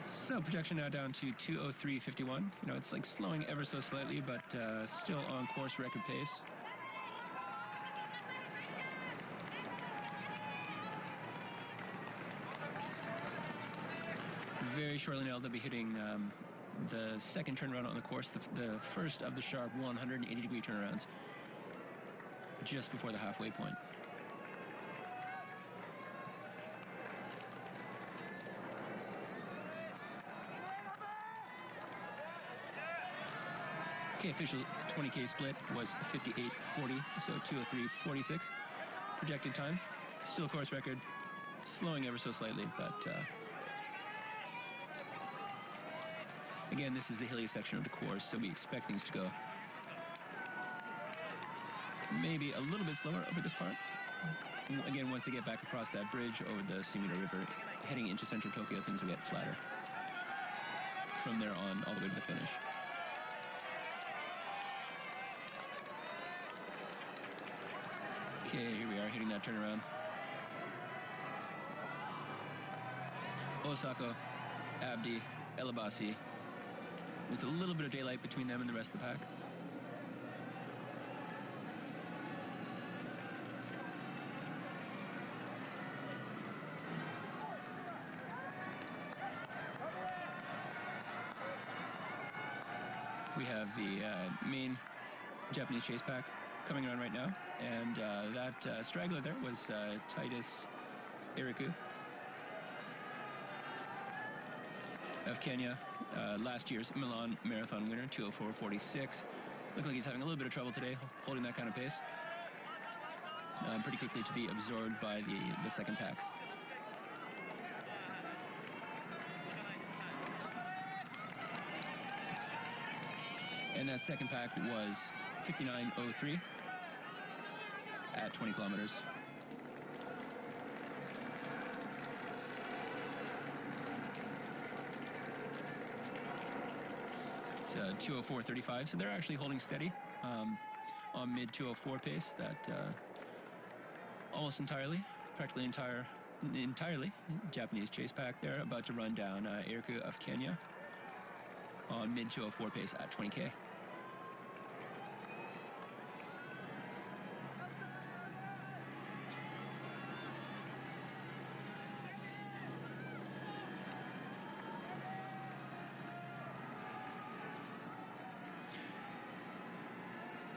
So projection now down to 2:03:51. You know, it's like slowing ever so slightly, but still on course record pace. Very shortly now they'll be hitting the second turnaround on the course, the first of the sharp 180-degree turnarounds, just before the halfway point. Okay, official 20K split was 58:40, so 2:03:46. Projected time, still course record, slowing ever so slightly, but again, this is the hilly section of the course, so we expect things to go maybe a little bit slower over this part. Again, once they get back across that bridge over the Sumida River, heading into central Tokyo, things will get flatter from there on all the way to the finish. Okay, here we are hitting that turnaround. Osako, Abdi, El Abbasi, with a little bit of daylight between them and the rest of the pack. We have the main Japanese chase pack coming around right now, and that straggler there was Titus Iriku of Kenya, last year's Milan Marathon winner, 2:04:46. Looked like he's having a little bit of trouble today, holding that kind of pace. Pretty quickly to be absorbed by the second pack. And that second pack was 59:03 at 20 kilometers. It's 2:04:35, so they're actually holding steady on mid 2:04 pace. That almost practically entirely Japanese chase pack there, about to run down Iriku of Kenya on mid 2:04 pace at 20K.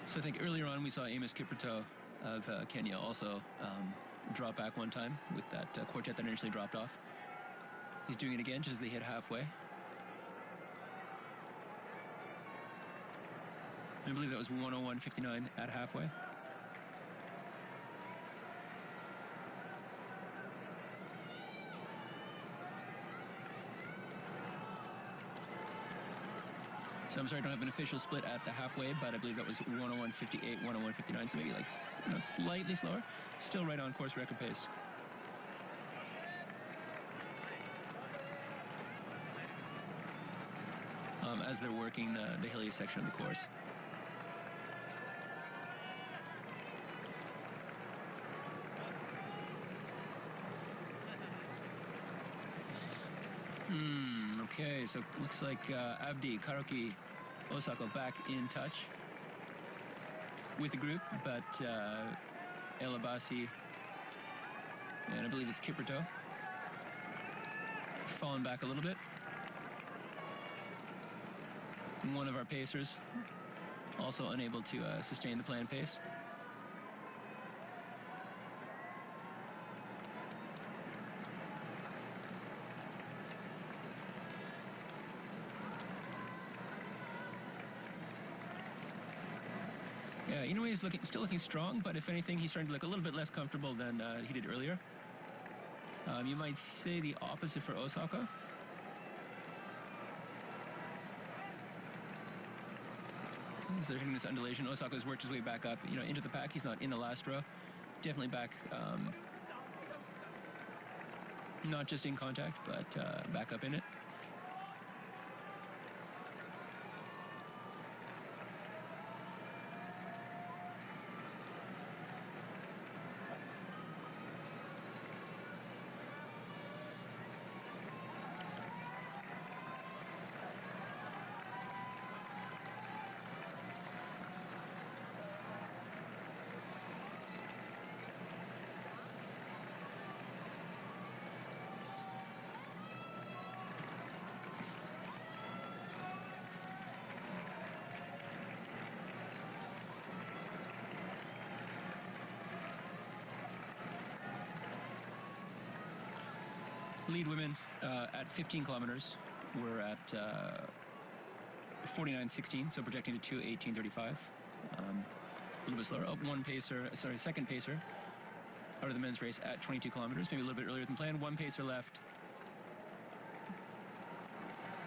So I think earlier on we saw Amos Kipchoge of Kenya also drop back one time with that quartet that initially dropped off. He's doing it again just as they hit halfway. I believe that was 1:01:59 at halfway. So I'm sorry I don't have an official split at the halfway, but I believe that was 1:01:58, 1:01:59, so maybe like slightly slower. Still right on course record pace. As they're working the hilly section of the course. Okay, so looks like Abdi, Karaoke, Osako back in touch with the group, but El Abbasi and I believe it's Kipchoge falling back a little bit. One of our pacers also unable to sustain the planned pace. Yeah, Inoue is still looking strong, but if anything, he's starting to look a little bit less comfortable than he did earlier. You might say the opposite for Osaka. So they're hitting this undulation. Osaka's worked his way back up, into the pack. He's not in the last row. Definitely back, not just in contact, but back up in it. Lead women at 15 kilometers. We're at 49.16, so projecting to 2:18:35. A little bit slower. Second pacer out of the men's race at 22 kilometers, maybe a little bit earlier than planned. One pacer left.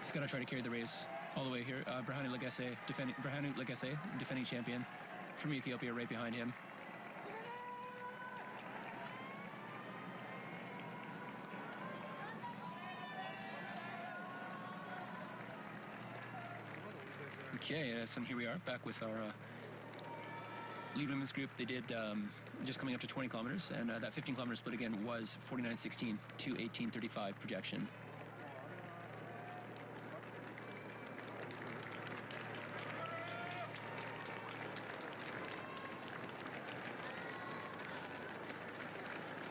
He's got to try to carry the race all the way here. Brahanu Legesse, defending champion from Ethiopia, right behind him. Okay, so here we are, back with our lead women's group. They did just coming up to 20 kilometers, and that 15 kilometer split again was 49.16 to 18.35 projection.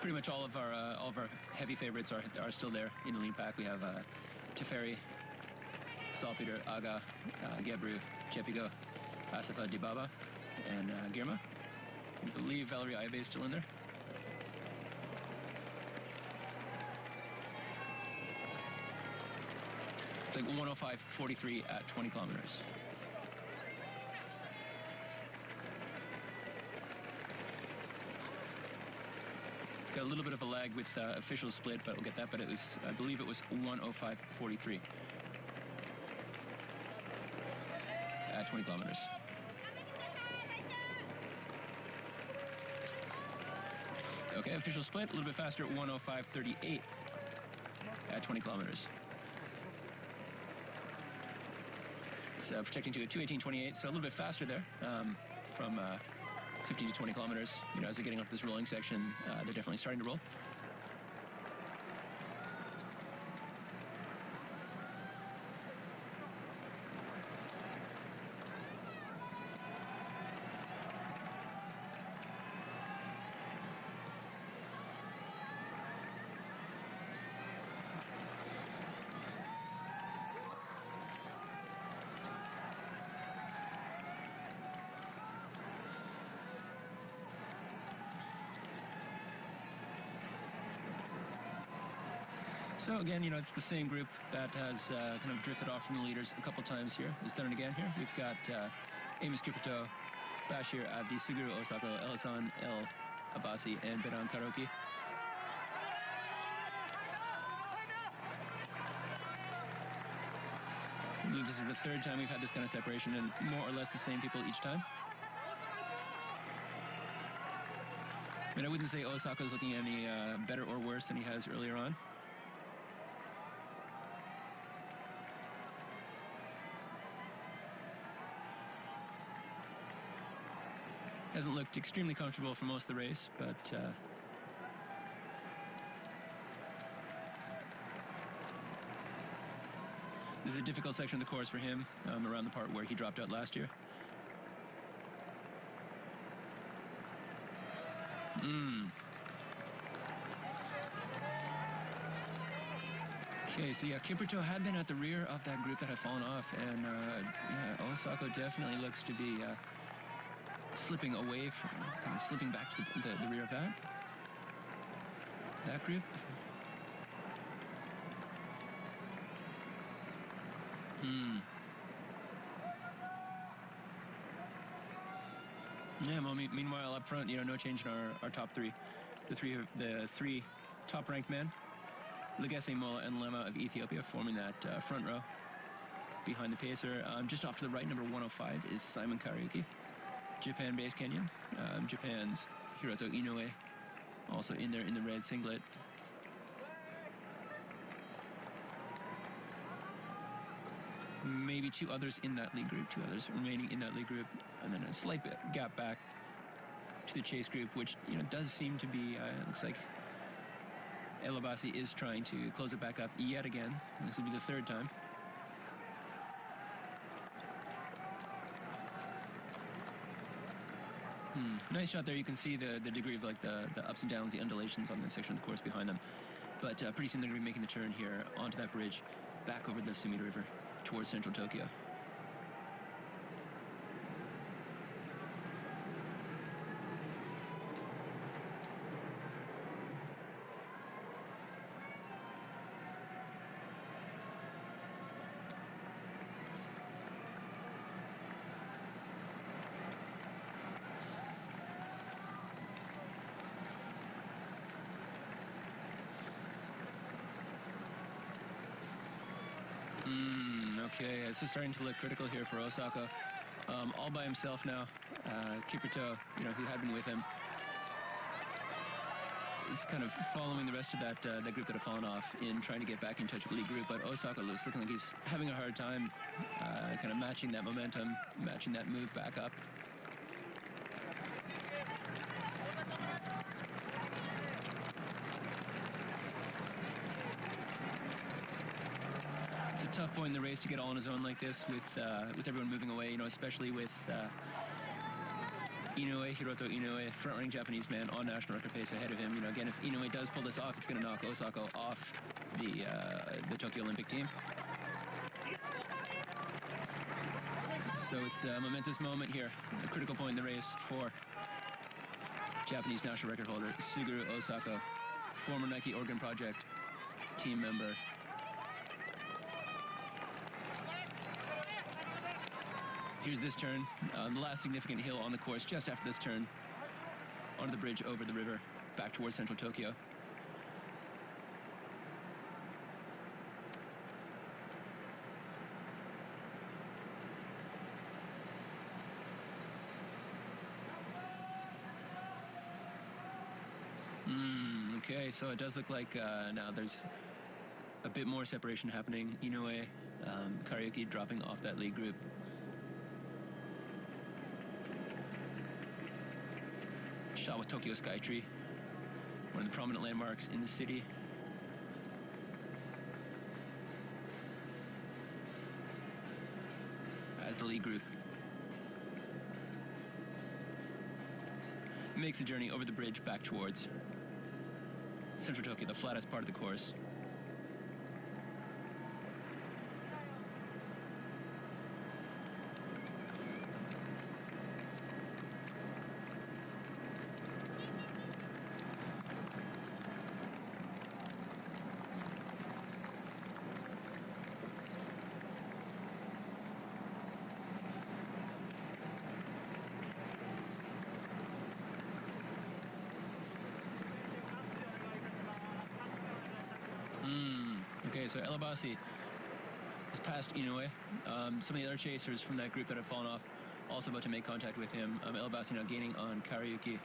Pretty much all of our heavy favorites are still there in the lead pack. We have Teferi, Salpeter, Aga, Gebru, Chepigo, Asifa Dibaba, and Girma. I believe Valerie Aibe is still in there. It's like 105.43 at 20 kilometers. Got a little bit of a lag with official split, but we'll get that. But it was, I believe it was 105.43. At 20 kilometers. Okay, official split, a little bit faster, 105.38 at 20 kilometers. It's projecting to a 2:18:28, so a little bit faster there from 15 to 20 kilometers. As they're getting up this rolling section, they're definitely starting to roll. So again, it's the same group that has kind of drifted off from the leaders a couple times here. It's done it again here. We've got Amos Kipchoge, Bashir Abdi, Suguru Osako, El-Hassan El Abbasi, and Beran Karaoke. I believe this is the third time we've had this kind of separation, and more or less the same people each time. I mean, I wouldn't say Osaka's looking any better or worse than he has earlier on. Hasn't looked extremely comfortable for most of the race, but this is a difficult section of the course for him, around the part where he dropped out last year. Okay, so yeah, Kipchoge had been at the rear of that group that had fallen off, and yeah, Osako definitely looks to be slipping away from, kind of slipping back to the rear of that group. Yeah, well, meanwhile up front, no change in our top three. The three top ranked men Legesse Mola and Lema of Ethiopia forming that front row behind the pacer. Just off to the right, number 105 is Simon Karaoke, Japan-based Kenyan. Japan's Hiroto Inoue, also in there in the red singlet. Maybe two others in that lead group, two others remaining in that lead group, and then a slight gap back to the chase group, which does seem to be. Looks like El Abbasi is trying to close it back up yet again. This will be the third time. Nice shot there. You can see the degree of like the ups and downs, the undulations on this section of the course behind them. But pretty soon they're going to be making the turn here onto that bridge, back over the Sumida River towards central Tokyo. Okay, this is starting to look critical here for Osaka. All by himself now. Kipchoge, who had been with him, is kind of following the rest of that group that have fallen off in trying to get back in touch with the lead group. But Osaka looks looking like he's having a hard time kind of matching that momentum, matching that move back up. Tough point in the race to get all on his own like this with everyone moving away, especially with Inoue, Hiroto Inoue, front-running Japanese man on national record pace ahead of him. Again, if Inoue does pull this off, it's going to knock Osaka off the Tokyo Olympic team. So it's a momentous moment here, a critical point in the race for Japanese national record holder Suguru Osaka, former Nike Oregon Project team member. Here's this turn, the last significant hill on the course just after this turn, onto the bridge over the river, back towards central Tokyo. Okay, so it does look like now there's a bit more separation happening. Inoue, Karaoke dropping off that lead group. Shot with Tokyo Skytree, one of the prominent landmarks in the city. As the lead group makes the journey over the bridge back towards central Tokyo, the flattest part of the course. Okay, so El Abbasi has passed Inoue. Some of the other chasers from that group that have fallen off also about to make contact with him. El Abbasi now gaining on Karaoke.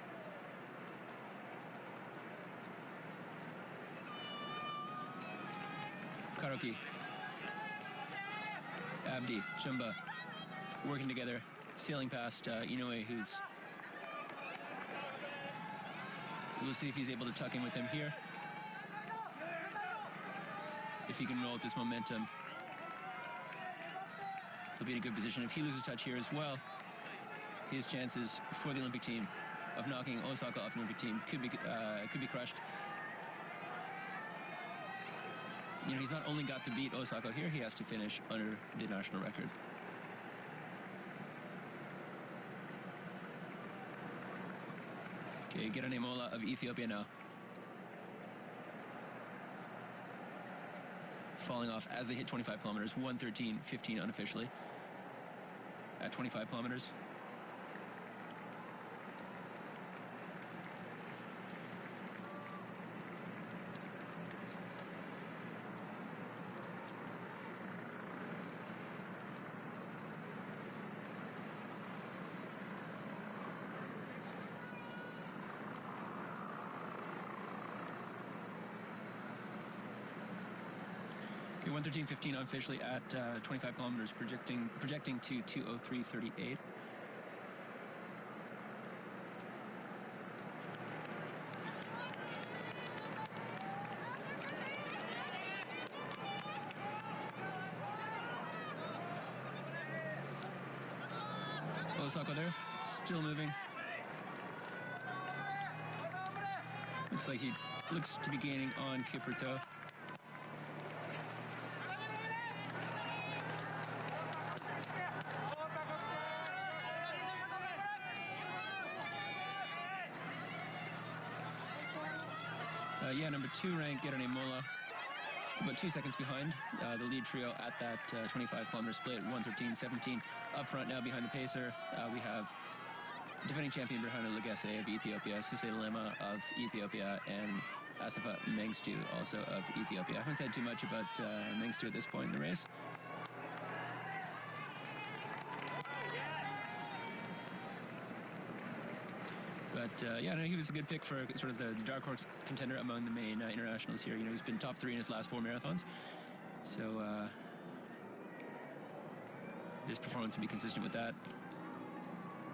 Karaoke, Abdi, Shumba, working together, sailing past Inoue, who's... We'll see if he's able to tuck in with him here. If he can roll with this momentum, he'll be in a good position. If he loses touch here as well, his chances for the Olympic team of knocking Osaka off the Olympic team could be crushed. He's not only got to beat Osaka here, he has to finish under the national record. Okay, Gerane Mola of Ethiopia now. Falling off as they hit 25 kilometers, 1:13.15 unofficially at 25 kilometers. 1:13:15 officially at 25 kilometers, projecting to 2:03:38. Osaka there, still moving. Looks like he looks to be gaining on Kipchoge. Yeah, number 2 ranked Gerane Mola. It's about 2 seconds behind the lead trio at that 25-kilometer split, 1:13:17. Up front now behind the pacer, we have defending champion Berhanu Legesse of Ethiopia, Sise Lema of Ethiopia, and Asafa Mengstu, also of Ethiopia. I haven't said too much about Mengstu at this point in the race. But yeah, no, he was a good pick for sort of the dark horse contender among the main internationals here. You know, he's been top 3 in his last 4 marathons. So this performance will be consistent with that.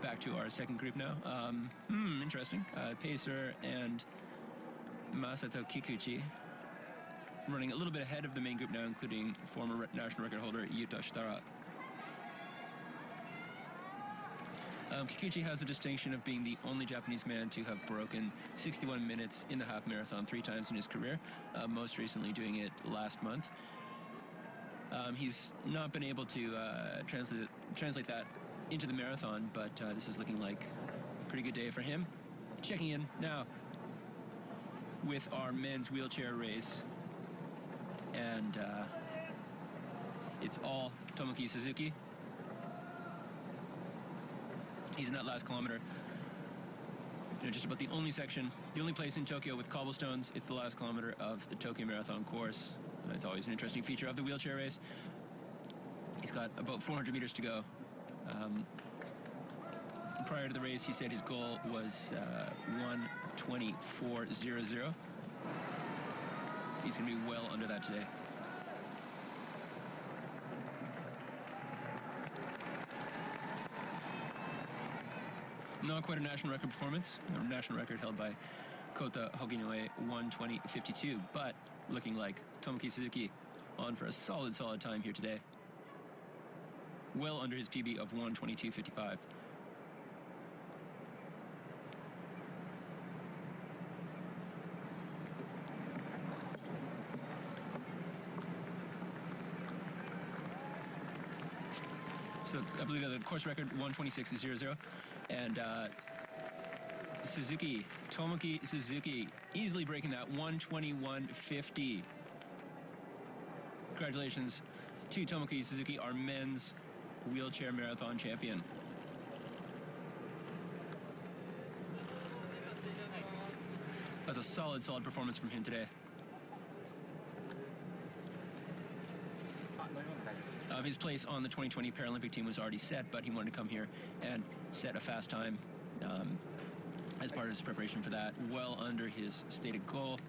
Back to our second group now. Interesting. Pacer and Masato Kikuchi running a little bit ahead of the main group now, including former national record holder Yuta Shitara. Kikuchi has the distinction of being the only Japanese man to have broken 61 minutes in the half marathon 3 times in his career, most recently doing it last month. He's not been able to translate that into the marathon, but this is looking like a pretty good day for him. Checking in now with our men's wheelchair race, and it's all Tomoki Suzuki. He's in that last kilometer. You know, just about the only section, the only place in Tokyo with cobblestones. It's the last kilometer of the Tokyo Marathon course. It's always an interesting feature of the wheelchair race. He's got about 400 meters to go. Prior to the race, he said his goal was 1:24:00. He's going to be well under that today. Not quite a national record performance. A national record held by Kota Hoginoe, 1:20:52, but looking like Tomoki Suzuki on for a solid time here today. Well under his PB of 1:22:55. So I believe that the course record 1:26:00, and Suzuki, Tomoki Suzuki, easily breaking that 1:21:50. Congratulations to Tomoki Suzuki, our men's wheelchair marathon champion. That's a solid performance from him today. His place on the 2020 Paralympic team was already set, but he wanted to come here and set a fast time as part of his preparation for that, well under his stated goal.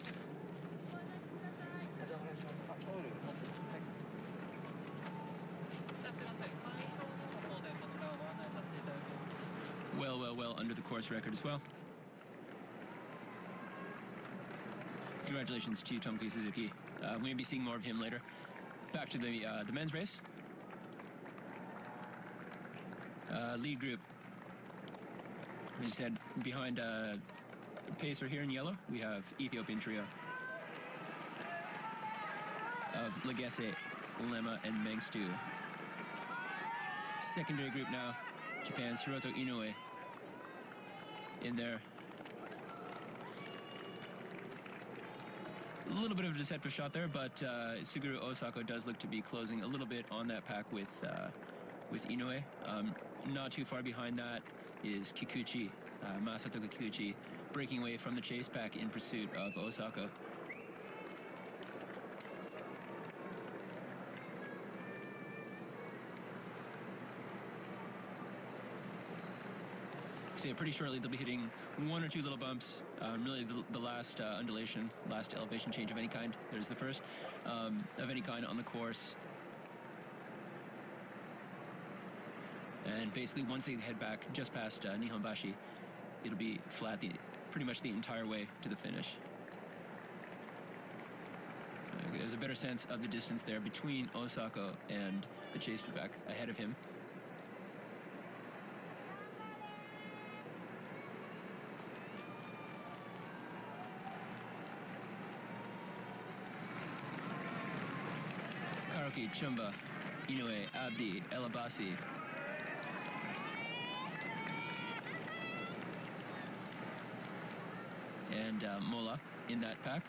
Well under the course record as well. Congratulations to Tomoki Suzuki. We may be seeing more of him later. Back to the men's race. Lead group. We said behind pacer here in yellow, we have Ethiopian trio of Legesse, Lema, and Mengstu. Secondary group now, Japan's Hiroto Inoue in there. A little bit of a deceptive shot there, but Suguru Osako does look to be closing a little bit on that pack with Inoue. Not too far behind that is Kikuchi, Masato Kikuchi, breaking away from the chase pack in pursuit of Osako. So yeah, pretty shortly they'll be hitting one or two little bumps. Really the last undulation, last elevation change of any kind. There's the first of any kind on the course. And basically once they head back just past Nihonbashi, it'll be flat pretty much the entire way to the finish. There's a better sense of the distance there between Osako and the chase back ahead of him. Karaoke, Chumba, Inoue, Abdi, Elabasi. And Mola in that pack.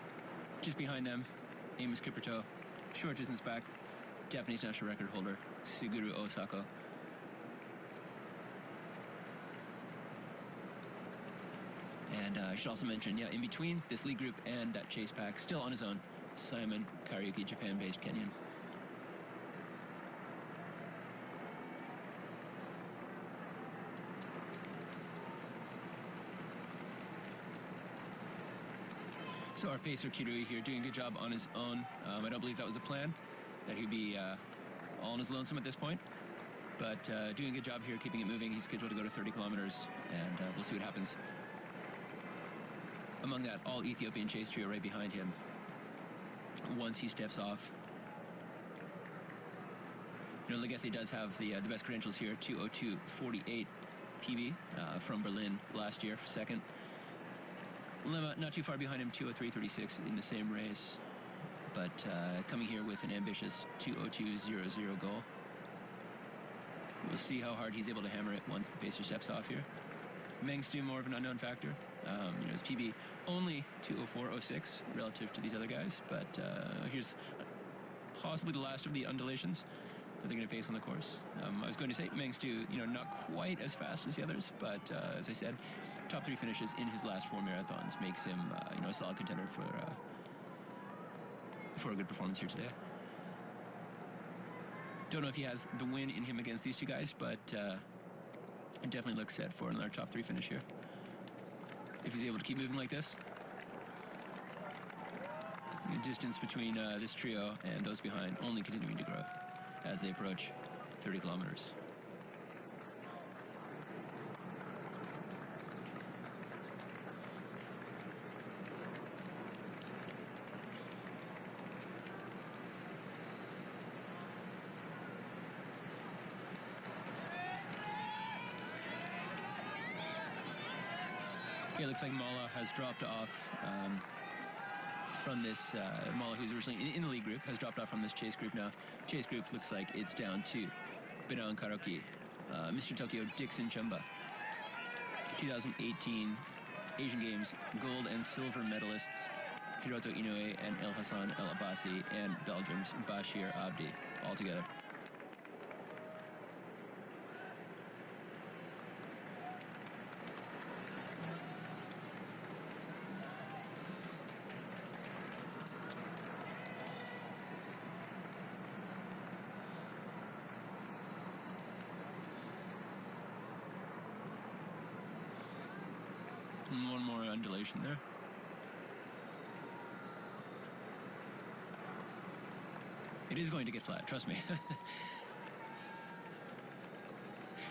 Just behind them, Amos Kipchoge, short distance back, Japanese national record holder, Suguru Osako. And I should also mention, yeah, in between this lead group and that chase pack, still on his own, Simon Karaoke, Japan-based Kenyan. So our pacer Kirui here doing a good job on his own. I don't believe that was the plan, that he'd be all on his lonesome at this point. But doing a good job here, keeping it moving. He's scheduled to go to 30 kilometers, and we'll see what happens. Among that all-Ethiopian chase trio right behind him, once he steps off. You know, Legacy does have the best credentials here, 2:02:48 PB from Berlin last year for second. Lema not too far behind him, 2:03:36 in the same race, but coming here with an ambitious 2:02:00 goal. We'll see how hard he's able to hammer it once the pacer steps off here. Mengstu more of an unknown factor. You know, his PB only 2:04:06 relative to these other guys, but here's possibly the last of the undulations that they're going to face on the course. I was going to say Mengstu, you know, not quite as fast as the others, but as I said, top 3 finishes in his last 4 marathons makes him, you know, a solid contender for a good performance here today. Don't know if he has the win in him against these two guys, but it definitely looks set for another top 3 finish here. If he's able to keep moving like this. The distance between this trio and those behind only continuing to grow as they approach 30 kilometers. Okay, looks like Mala has dropped off from this, Mala, who's originally in the lead group, has dropped off from this chase group now. Chase group looks like it's down to Bina and Karaoke, Mr. Tokyo, Dixon Chumba, 2018 Asian Games gold and silver medalists, Hiroto Inoue and El Hassan El Abbasi, and Belgium's Bashir Abdi, all together. And one more undulation there. It is going to get flat, trust me.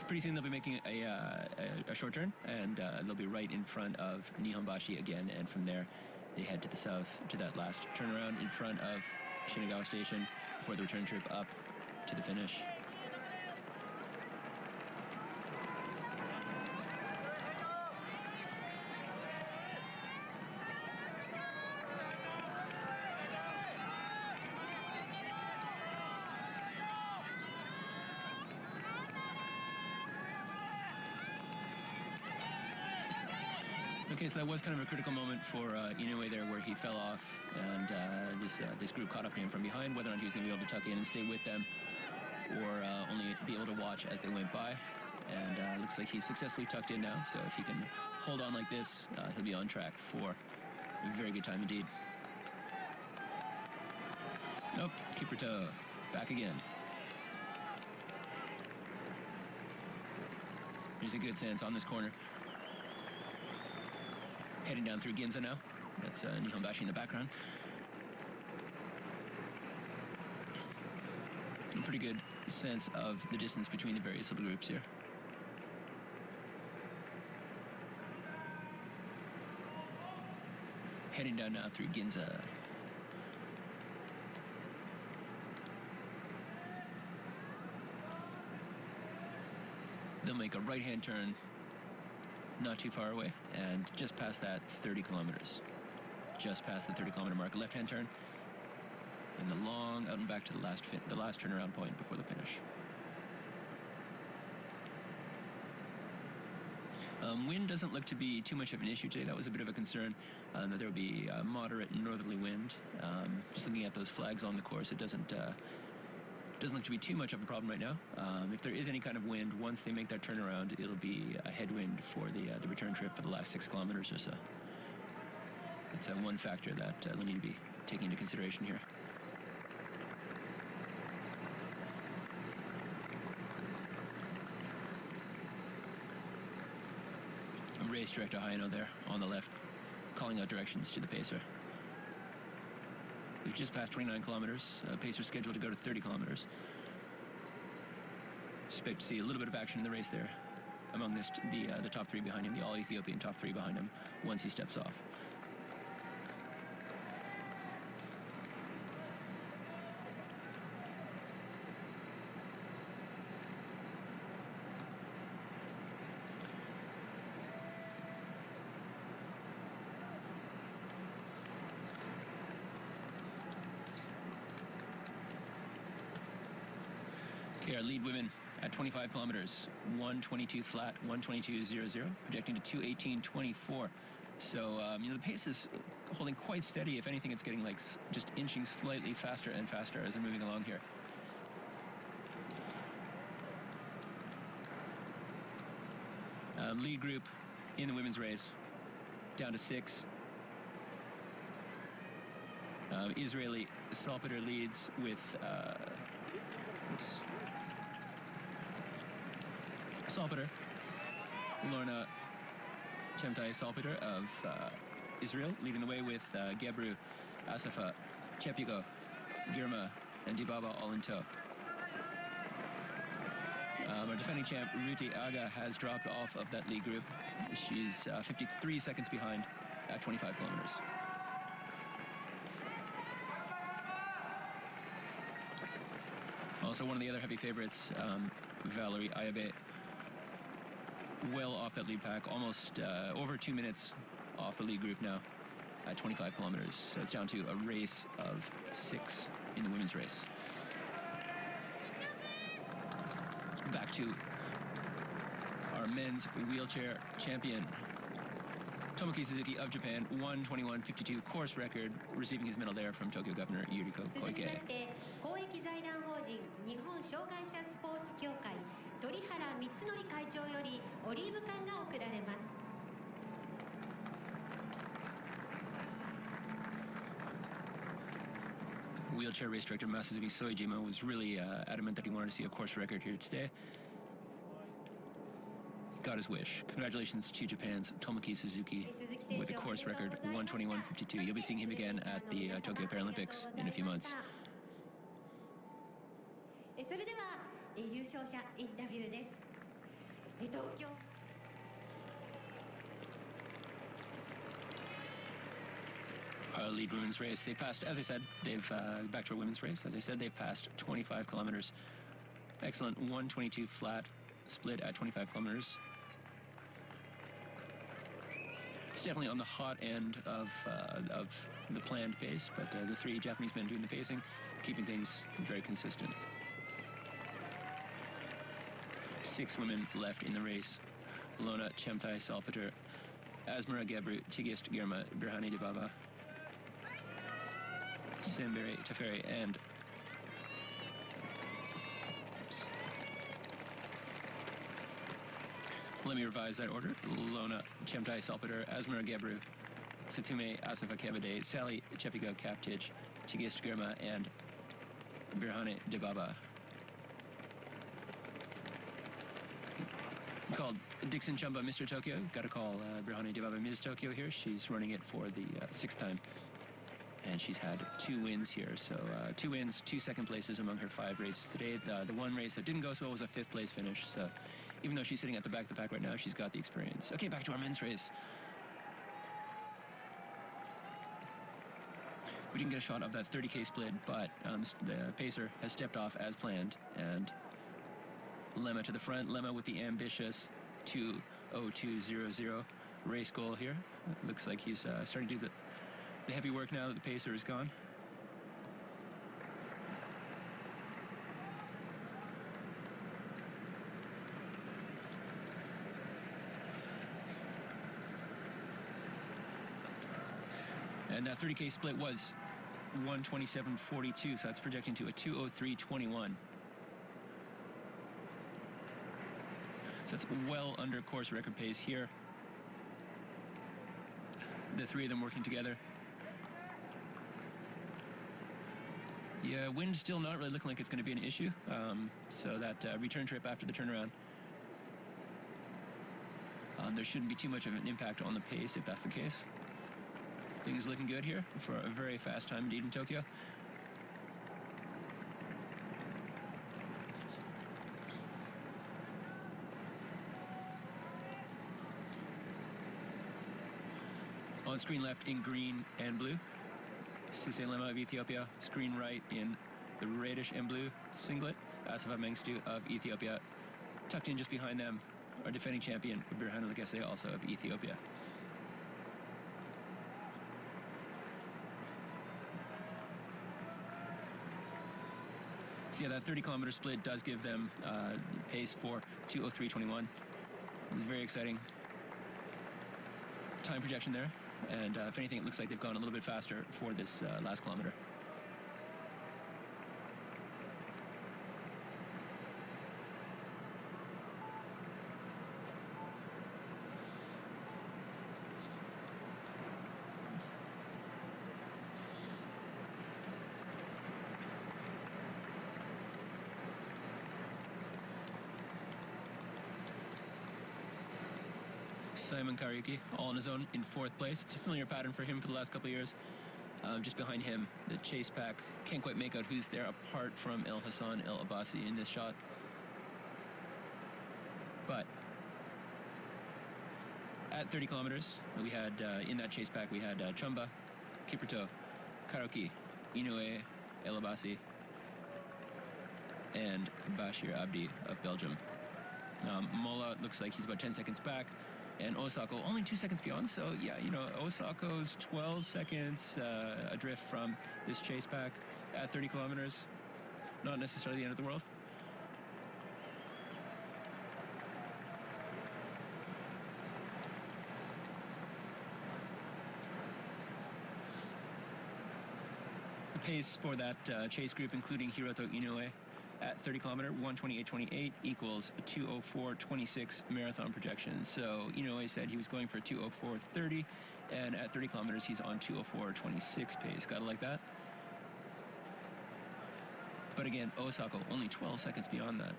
Pretty soon they'll be making a short turn, and they'll be right in front of Nihonbashi again, and from there they head to the south to that last turnaround in front of Shinagawa Station before the return trip up to the finish. Okay, so that was kind of a critical moment for Inoue there, where he fell off, and this group caught up to him from behind. Whether or not he was going to be able to tuck in and stay with them, or only be able to watch as they went by. And looks like he's successfully tucked in now, so if he can hold on like this, he'll be on track for a very good time indeed. Oh, Kipchoge back again. There's a good sense on this corner Heading down through Ginza now. That's Nihonbashi in the background. A pretty good sense of the distance between the various little groups here. Heading down now through Ginza. They'll make a right-hand turn not too far away, and just past that 30 kilometers. Just past the 30-kilometer mark, left-hand turn, and the long out and back to the last turnaround point before the finish. Wind doesn't look to be too much of an issue today. That was a bit of a concern, that there would be a moderate northerly wind. Just looking at those flags on the course, it doesn't look to be too much of a problem right now. If there is any kind of wind, once they make that turnaround, it'll be a headwind for the return trip for the last 6 kilometers or so. It's one factor that they'll need to be taking into consideration here. Race director Hayano there on the left, calling out directions to the pacer. We've just passed 29 kilometers. Pacer's scheduled to go to 30 kilometers. Expect to see a little bit of action in the race there among the top 3 behind him, the all-Ethiopian top 3 behind him, once he steps off. Okay, our lead women at 25 kilometers, 1:22 flat, 1:22.00, projecting to 2:18.24. So, the pace is holding quite steady. If anything, it's getting like just inching slightly faster and faster as they're moving along here. Lead group in the women's race, down to 6. Israeli Salpeter leads with Salpeter, Lorna Chemtai Salpeter of Israel, leading the way with Gebru, Asafa, Chepigo, Girma, and Dibaba all in tow. Our defending champ, Ruti Aga, has dropped off of that lead group. She's 53 seconds behind at 25 kilometers. Also, one of the other heavy favorites, Valerie Ayabe, well off that lead pack, almost over 2 minutes off the lead group now at 25 kilometers. So it's down to a race of 6 in the women's race. Back to our men's wheelchair champion, Tomoki Suzuki of Japan, 1:21.52 course record, receiving his medal there from Tokyo Governor Yuriko Koike. Wheelchair race director Masazumi Soejima was really adamant that he wanted to see a course record here today. Got his wish. Congratulations to Japan's Tomoki Suzuki with a course record 1:21.52. You'll be seeing him again at the Tokyo Paralympics in a few months. Our lead women's race, they passed, as I said, back to our women's race, as I said, they've passed 25 kilometers. Excellent 1:22 flat, split at 25 kilometers. It's definitely on the hot end of the planned pace, but the 3 Japanese men doing the pacing, keeping things very consistent. 6 women left in the race. Lona Chemtai Salpeter, Asmara Gebru, Tigist Girma, Birhani Dibaba, Sembere Teferi, and let me revise that order. Lona Chemtai Salpeter, Asmara Gebru, Satume Asafa Kebade, Sally Chepigo Kaptich, Tigist Girma, and Birhane Dibaba. Called Dixon Chumba, Mr. Tokyo. Got to call Birhane Dibaba Ms. Tokyo here. She's running it for the sixth time. And she's had 2 wins here. So 2 wins, 2 second places among her 5 races today. The one race that didn't go so well was a 5th place finish. So even though she's sitting at the back of the pack right now, she's got the experience. Okay, back to our men's race. We didn't get a shot of that 30K split, but the pacer has stepped off as planned. And Lemma to the front. Lemma with the ambitious 2:02.00 race goal here. It looks like he's starting to do the heavy work now that the pacer is gone. And that 30K split was 1:27.42, so that's projecting to a 2:03.21. So that's well under course record pace here. The 3 of them working together. Yeah, wind still not really looking like it's going to be an issue. So that return trip after the turnaround, there shouldn't be too much of an impact on the pace if that's the case. Things looking good here for a very fast time indeed in Tokyo. On screen left in green and blue, Sise Lemma of Ethiopia. Screen right in the reddish and blue singlet, Asafa Mengstu of Ethiopia. Tucked in just behind them, our defending champion, Birhane Legesse, also of Ethiopia. So yeah, that 30-kilometer split does give them pace for 2:03.21. It's very exciting time projection there. And if anything, it looks like they've gone a little bit faster for this last kilometer. Simon Karaoke, all on his own in 4th place. It's a familiar pattern for him for the last couple of years. Just behind him, the chase pack can't quite make out who's there apart from El Hassan El Abbasi in this shot. But at 30 kilometers, we had, in that chase pack, we had Chumba, Kipchoge, Karaoke, Inoue, El Abbasi, and Bashir Abdi of Belgium. Mola looks like he's about 10 seconds back. And Osako only 2 seconds beyond, so yeah, you know, Osako's 12 seconds adrift from this chase pack at 30 kilometers. Not necessarily the end of the world. The pace for that chase group, including Hiroto Inoue, at 30 kilometer, 1:28.28 equals a 2:04.26 marathon projection. So Inoue said he was going for 2:04.30, and at 30 kilometers, he's on 2:04.26 pace. Gotta like that. But again, Osako only 12 seconds beyond that,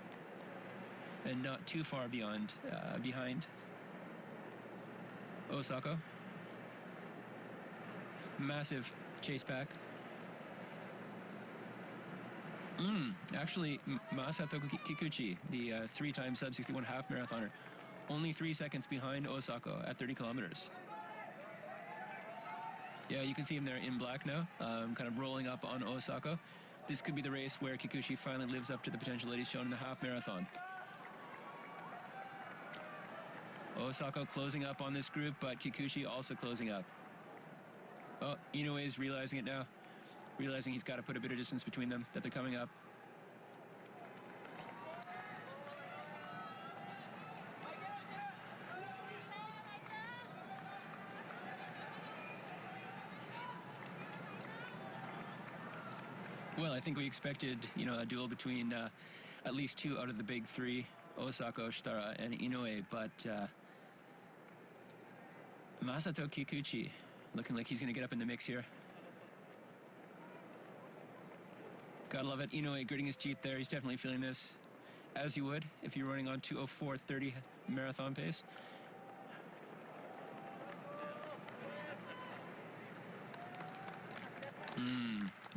and not too far behind Osako. Massive chase pack. Actually, Masato Kikuchi, the 3-time sub-61 half marathoner, only 3 seconds behind Osako at 30 kilometers. Yeah, you can see him there in black now, kind of rolling up on Osako. This could be the race where Kikuchi finally lives up to the potential that he's shown in the half marathon. Osako closing up on this group, but Kikuchi also closing up. Oh, Inoue is realizing it now. Realizing he's got to put a bit of distance between them, that they're coming up. Well, I think we expected, you know, a duel between at least 2 out of the big 3, Osako, Shitara, and Inoue, but Masato Kikuchi looking like he's going to get up in the mix here. Gotta love it. Inoue gritting his teeth there. He's definitely feeling this. as you would if you're running on 2:04:30 marathon pace.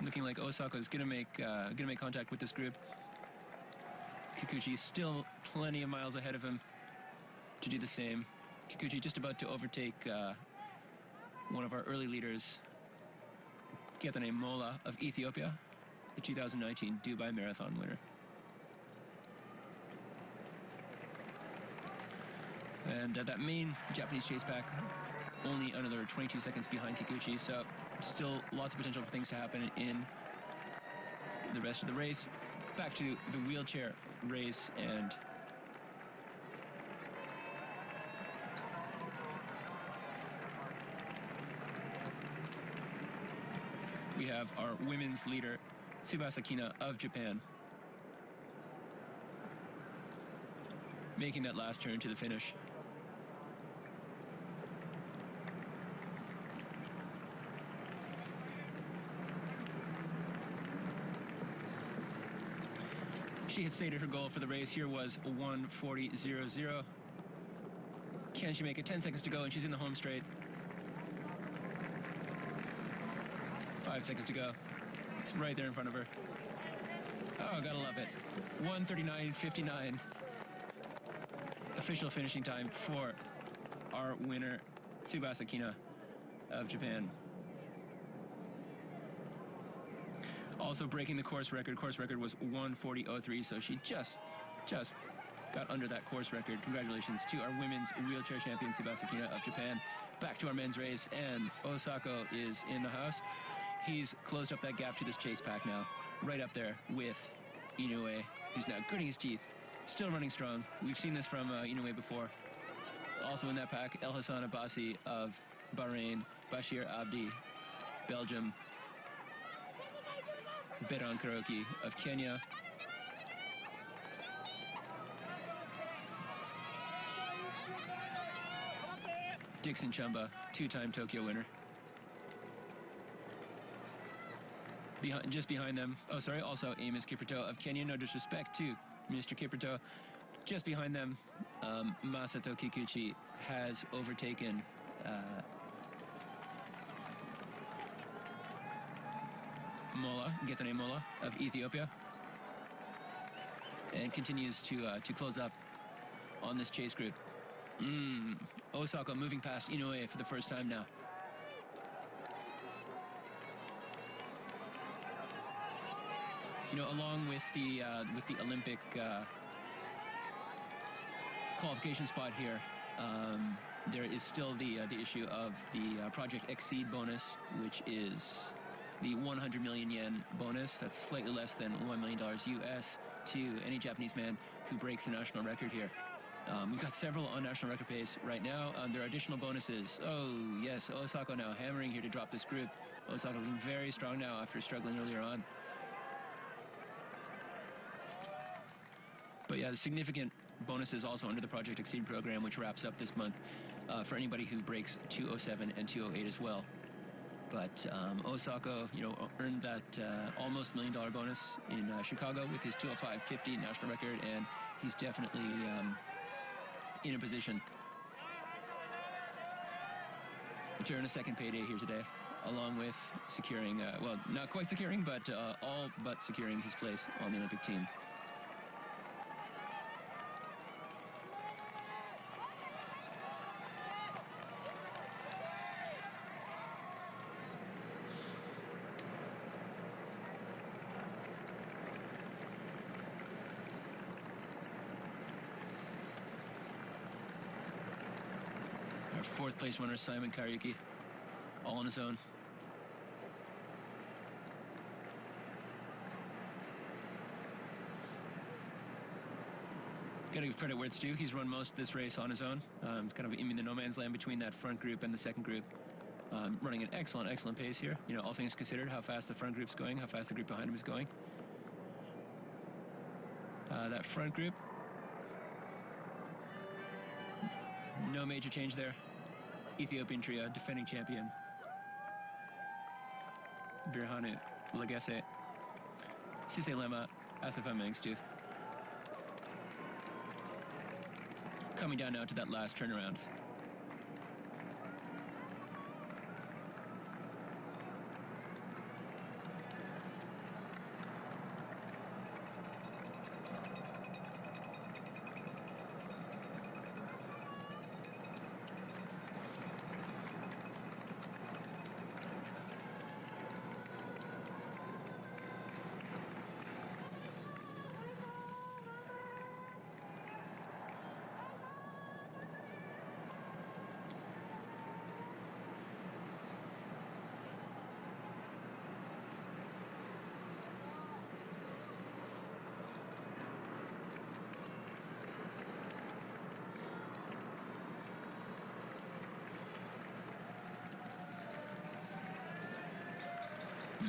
Looking like Osaka's gonna make contact with this group. Kikuchi's still plenty of miles ahead of him to do the same. Kikuchi just about to overtake one of our early leaders, Getane Mola of Ethiopia, the 2019 Dubai Marathon winner. And that main Japanese chase pack only another 22 seconds behind Kikuchi, so still lots of potential for things to happen in the rest of the race. Back to the wheelchair race, and we have our women's leader, Tsubasa Kina of Japan, making that last turn to the finish. She had stated her goal for the race here was 1:40.00. Can she make it? 10 seconds to go, and she's in the home straight. 5 seconds to go. It's right there in front of her. Oh, gotta love it. 1:39.59. Official finishing time for our winner, Tsubasa Kina of Japan. Also breaking the course record. Course record was 1:40.03, so she just got under that course record. Congratulations to our women's wheelchair champion, Tsubasa Kina of Japan. Back to our men's race, and Osako is in the house. He's closed up that gap to this chase pack now, right up there with Inoue, who's now gritting his teeth, still running strong. We've seen this from Inoue before. Also in that pack, El Hassan Abbasi of Bahrain, Bashir Abdi, Belgium, Beran Karaoke of Kenya, Dixon Chumba, two-time Tokyo winner. Just behind them, also Amos Kipruto of Kenya. No disrespect to Mr. Kipruto. Just behind them, Masato Kikuchi has overtaken Getane Mola of Ethiopia, and continues to close up on this chase group. Osaka moving past Inoue for the first time now. You know, along with the Olympic qualification spot here, there is still the issue of the Project Exceed bonus, which is the 100 million yen bonus. That's slightly less than $1 million US to any Japanese man who breaks the national record here. We've got several on national record pace right now. There are additional bonuses. Oh, yes, Osaka now hammering here to drop this group. Osaka looking very strong now after struggling earlier on. But yeah, the significant bonuses also under the Project Exceed program, which wraps up this month for anybody who breaks 2:07 and 2:08 as well. But Osaka, you know, earned that almost $1 million bonus in Chicago with his 2:05.50 national record, and he's definitely in a position to earn a second payday here today, along with securing, well, not quite securing, but all but securing his place on the Olympic team. Our fourth place winner, Simon Kariuki, all on his own. Gotta give credit where it's due. He's run most of this race on his own, kind of in the no man's land between that front group and the second group. Running an excellent pace here. You know, all things considered, how fast the front group's going, how fast the group behind him is going. That front group, no major change there. Ethiopian trio, defending champion Birhanu Lagese, Sise Lema, Asafa Mengstu. Coming down now to that last turnaround.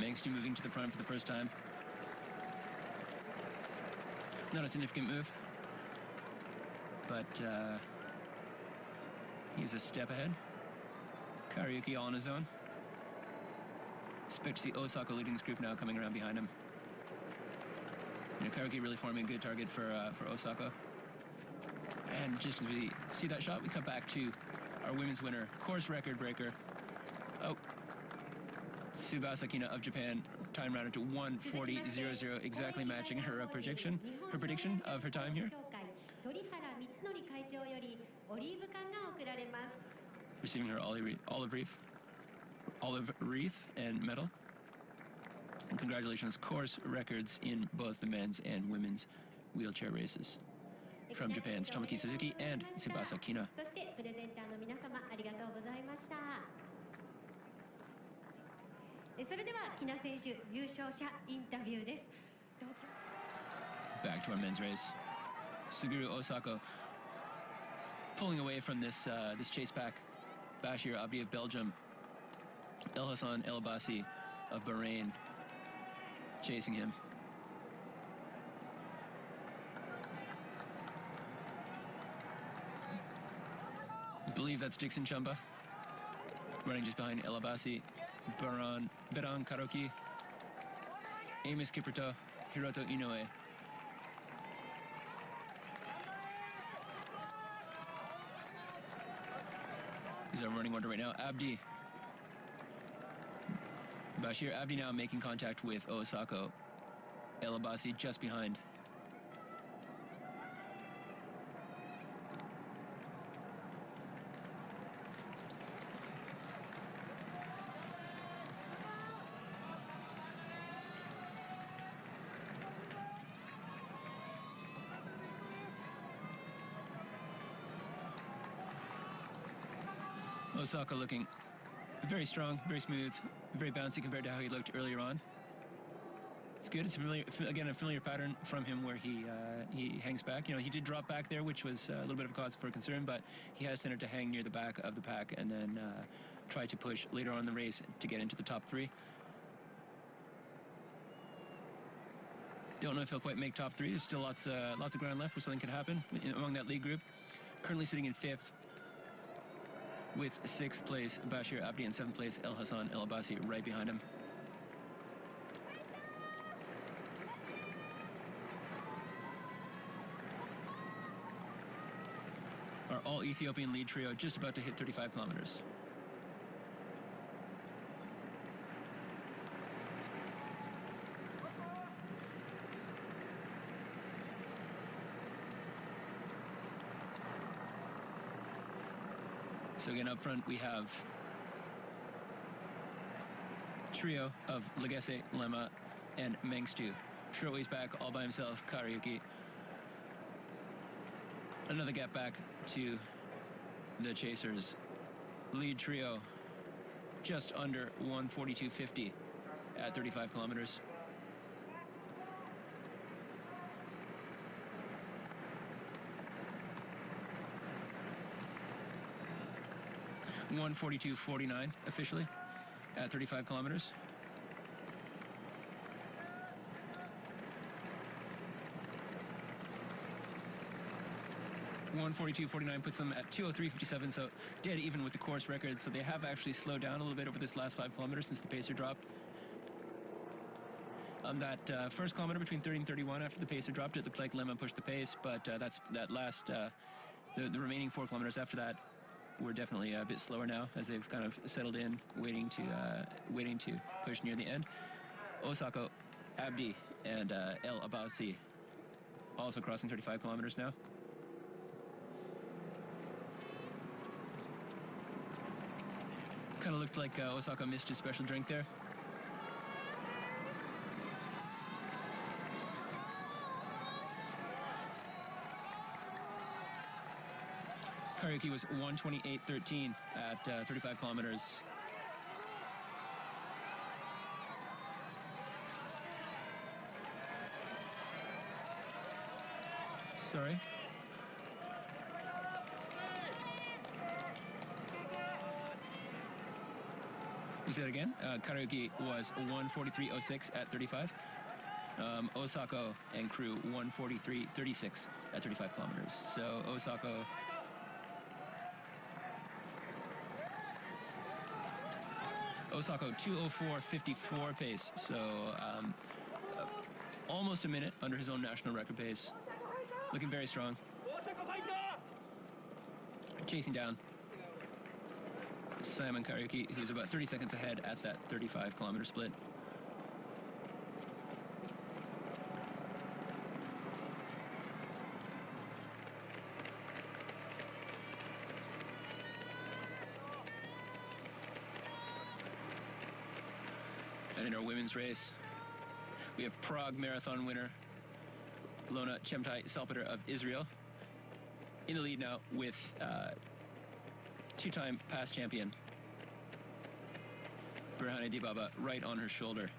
Mengstu moving to the front for the first time. Not a significant move, but he's a step ahead. Karaoke all on his own. Expect to see Osaka leading this group now, coming around behind him. You know, Karaoke really forming a good target for Osaka. And just as we see that shot, we cut back to our women's winner, course record breaker. Oh, Tsubasa Kina of Japan, time rounded to 1:40.00, exactly matching her prediction of her time here. Receiving her olive wreath and medal. And congratulations, course records in both the men's and women's wheelchair races. From Japan's Tomoki Suzuki and Tsubasa Kina. Back to our men's race. Suguru Osako pulling away from this chase pack. Bashir Abdi of Belgium, El Hassan El Abbasi of Bahrain chasing him. I believe that's Dixon Chumba running just behind El Abbasi. Beran Karaoke, Amos Kipruto, Hiroto Inoue. He's our running order right now. Abdi. Bashir Abdi now making contact with Osako. El Abbasi just behind. Osaka looking very strong, very smooth, very bouncy compared to how he looked earlier on. It's good. It's a familiar pattern from him where he hangs back. You know, he did drop back there, which was a little bit of a cause for concern, but he has tended to hang near the back of the pack and then try to push later on in the race to get into the top three. Don't know if he'll quite make top three. There's still lots of ground left where something could happen among that lead group. Currently sitting in fifth, with sixth place Bashir Abdi and seventh place El Hassan El Abbasi right behind him. Our all-Ethiopian lead trio just about to hit 35 kilometers. So again, up front we have trio of Legese, Lema, and Mengstu. Shiroi's back all by himself, Karaoke. Another gap back to the chasers. Lead trio just under 1:42.50 at 35 kilometers. $1:42.49 officially at 35 kilometers. $1:42.49 puts them at 2:03.57, so dead even with the course record. So they have actually slowed down a little bit over this last 5 kilometers since the pacer dropped. That first kilometer between 30 and 31 after the pacer dropped, it looked like Lema pushed the pace, but that last The remaining 4 kilometers after that were definitely a bit slower now, as they've kind of settled in, waiting to push near the end. Osako, Abdi, and El Abasi also crossing 35 kilometers now. Kind of looked like Osako missed his special drink there. Karaoke was 1:28:13 at 35 kilometers. Sorry. You say it again? Karaoke was 1:43:06 at 35. Osako and crew 1:43:36 at 35 kilometers. So Osako... Osako 2:04:54 pace, so almost a minute under his own national record pace. Looking very strong. Chasing down Simon Karaoke, who's about 30 seconds ahead at that 35-kilometer split. And in our women's race, we have Prague Marathon winner Lona Chemtai Salpeter of Israel in the lead now with two-time past champion Berhane Dibaba right on her shoulder.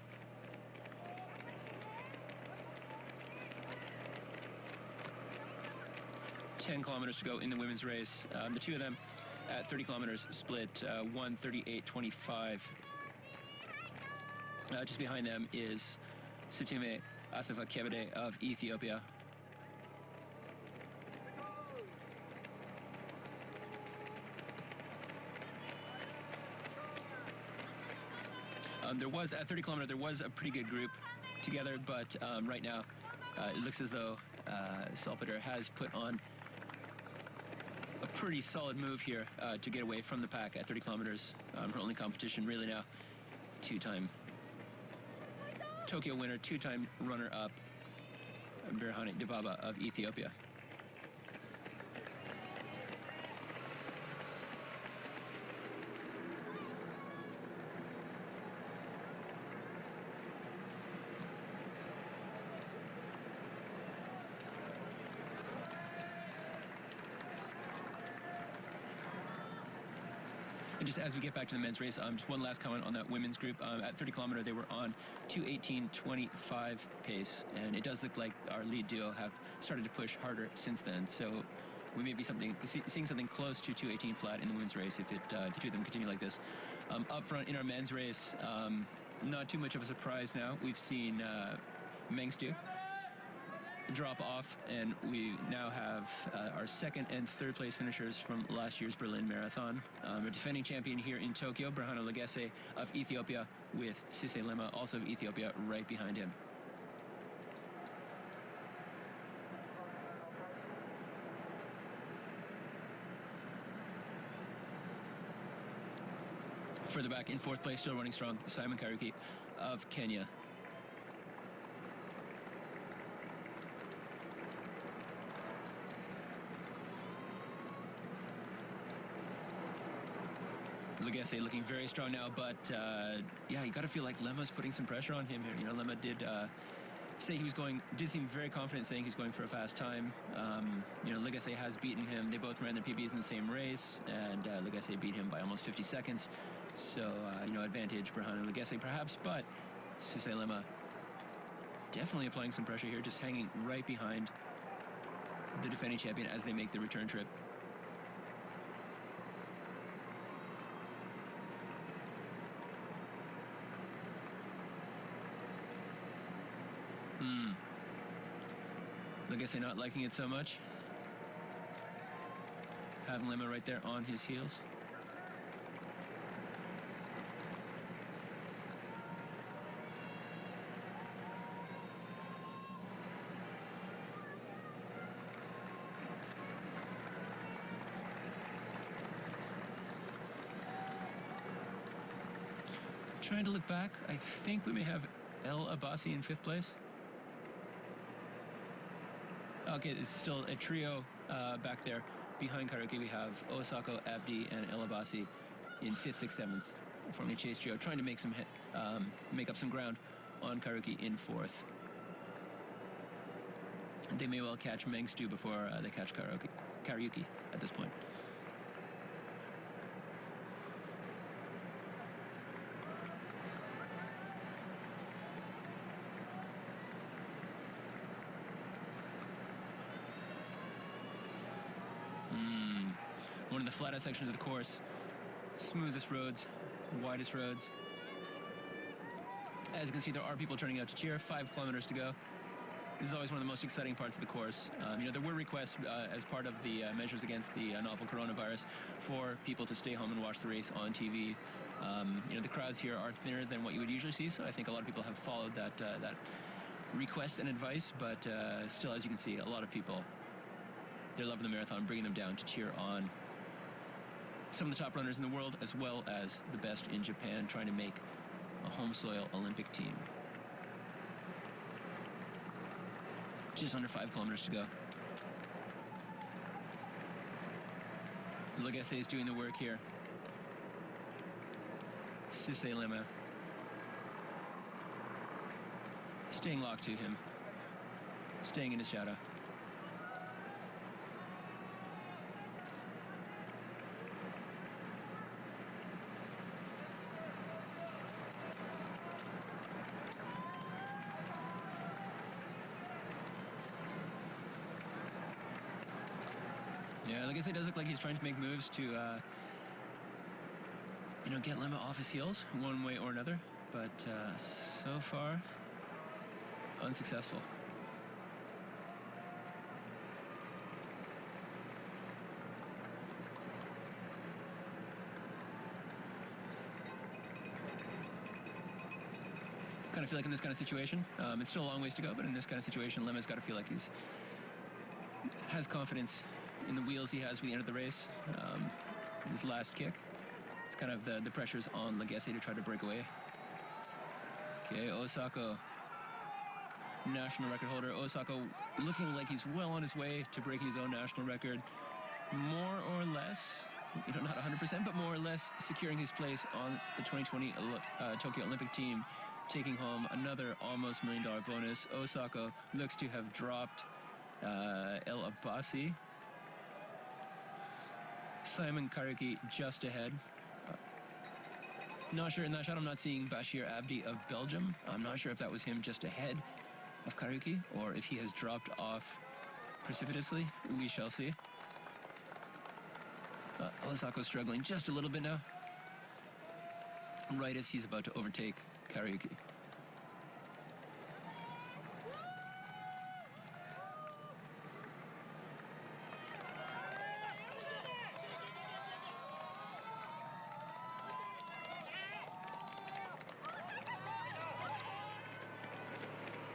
"10 kilometers to go in the women's race. The two of them at 30 kilometers split 1:38:25. Just behind them is Situme Asafa Kebede of Ethiopia. There was, at 30 kilometers, there was a pretty good group together, but right now it looks as though Salpeter has put on a pretty solid move here to get away from the pack at 30 kilometers. Her only competition really now, two-time Tokyo winner, two-time runner-up Berhane Dibaba of Ethiopia. And just as we get back to the men's race, just one last comment on that women's group. At 30 kilometer, they were on 2:18:25 pace, and it does look like our lead duo have started to push harder since then. So we may be seeing something close to 2:18 flat in the women's race if the two of them continue like this. Up front in our men's race, not too much of a surprise now. We've seen Mengstu drop off, and we now have our second and third place finishers from last year's Berlin Marathon. Our defending champion here in Tokyo, Berhane Legesse of Ethiopia, with Sise Lema, also of Ethiopia, right behind him. Further back in fourth place, still running strong, Simon Karaoke of Kenya. Legesse looking very strong now, but yeah, you got to feel like Lema's putting some pressure on him here. You know, Lema did say he was did seem very confident saying he's going for a fast time. You know, Legesse has beaten him. They both ran their PBs in the same race, and Legesse beat him by almost 50 seconds. So, you know, advantage Berhane Legesse perhaps, but Sise Lema definitely applying some pressure here, just hanging right behind the defending champion as they make the return trip. Legesse not liking it so much. Having Lema right there on his heels. Trying to look back, I think we may have El Abbasi in 5th place. Okay, it's still a trio back there. Behind Karaoke, we have Osako, Abdi, and El Abbasi in 5th, 6th, 7th. Forming a chase trio, trying to make up some ground on Karaoke in 4th. They may well catch Mengstu before they catch Karaoke at this point. One of the flattest sections of the course, smoothest roads, widest roads. As you can see, there are people turning out to cheer. 5 kilometers to go. This is always one of the most exciting parts of the course. There were requests as part of the measures against the novel coronavirus for people to stay home and watch the race on TV. The crowds here are thinner than what you would usually see, so I think a lot of people have followed that request and advice, but still, as you can see, a lot of people, they love the marathon, bringing them down to cheer on some of the top runners in the world, as well as the best in Japan, trying to make a home soil Olympic team. Just under 5 kilometers to go. Lagesse is doing the work here. Sisse Lema staying locked to him, staying in his shadow. Yeah, Lagesse does look like he's trying to make moves to, get Lema off his heels one way or another, but so far, unsuccessful. Kind of feel like in this kind of situation, it's still a long ways to go, but in this kind of situation, Lema's got to feel like has confidence in the wheels he has for the end of the race. His last kick. It's kind of the pressure's on Lagesse to try to break away. Okay, Osako, national record holder. Osako looking like he's well on his way to breaking his own national record. More or less, not 100%, but more or less securing his place on the 2020 Tokyo Olympic team, taking home another almost $1 million bonus. Osako looks to have dropped El Abbasi. Simon Karaoke just ahead. Not sure in that shot. I'm not seeing Bashir Abdi of Belgium. I'm not sure if that was him just ahead of Karaoke or if he has dropped off precipitously. We shall see. Osako struggling just a little bit now, right as he's about to overtake Karaoke.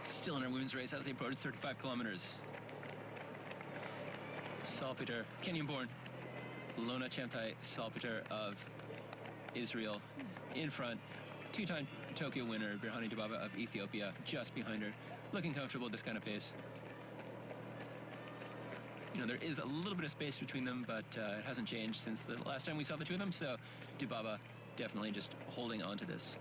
Still in our women's race as they approach 35 kilometers. Salpeter, Kenyan-born Lona Chemtai Salpeter of Israel in front. 2-time Tokyo winner Birhane Dibaba of Ethiopia just behind her. Looking comfortable at this kind of pace. There is a little bit of space between them, but it hasn't changed since the last time we saw the two of them, so Dibaba definitely just holding on to this.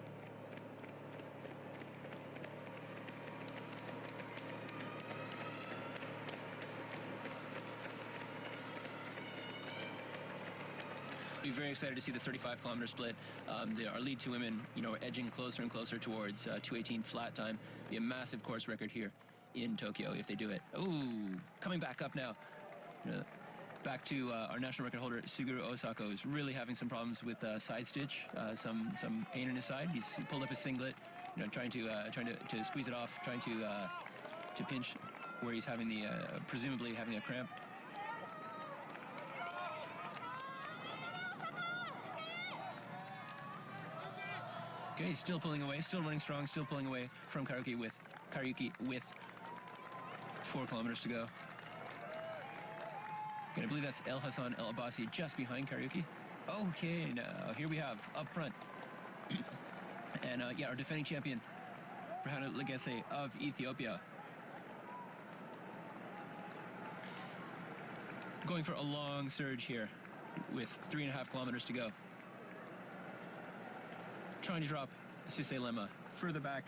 Be very excited to see the 35-kilometer split. Our lead two women, edging closer and closer towards 2:18 flat time. Be a massive course record here in Tokyo if they do it. Ooh, coming back up now. Back to our national record holder Suguru Osako is really having some problems with side stitch, some pain in his side. He pulled up his singlet, trying to squeeze it off, trying to pinch where he's having presumably having a cramp. Okay, he's still pulling away, still running strong, still pulling away from Karaoke with 4 kilometers to go. Okay, I believe that's El Hassan El Abbasi just behind Karaoke. Okay, now here we have up front And yeah, our defending champion, Birhanu Legesse of Ethiopia, going for a long surge here with 3.5 kilometers to go. Trying to drop Sisse Lema further back.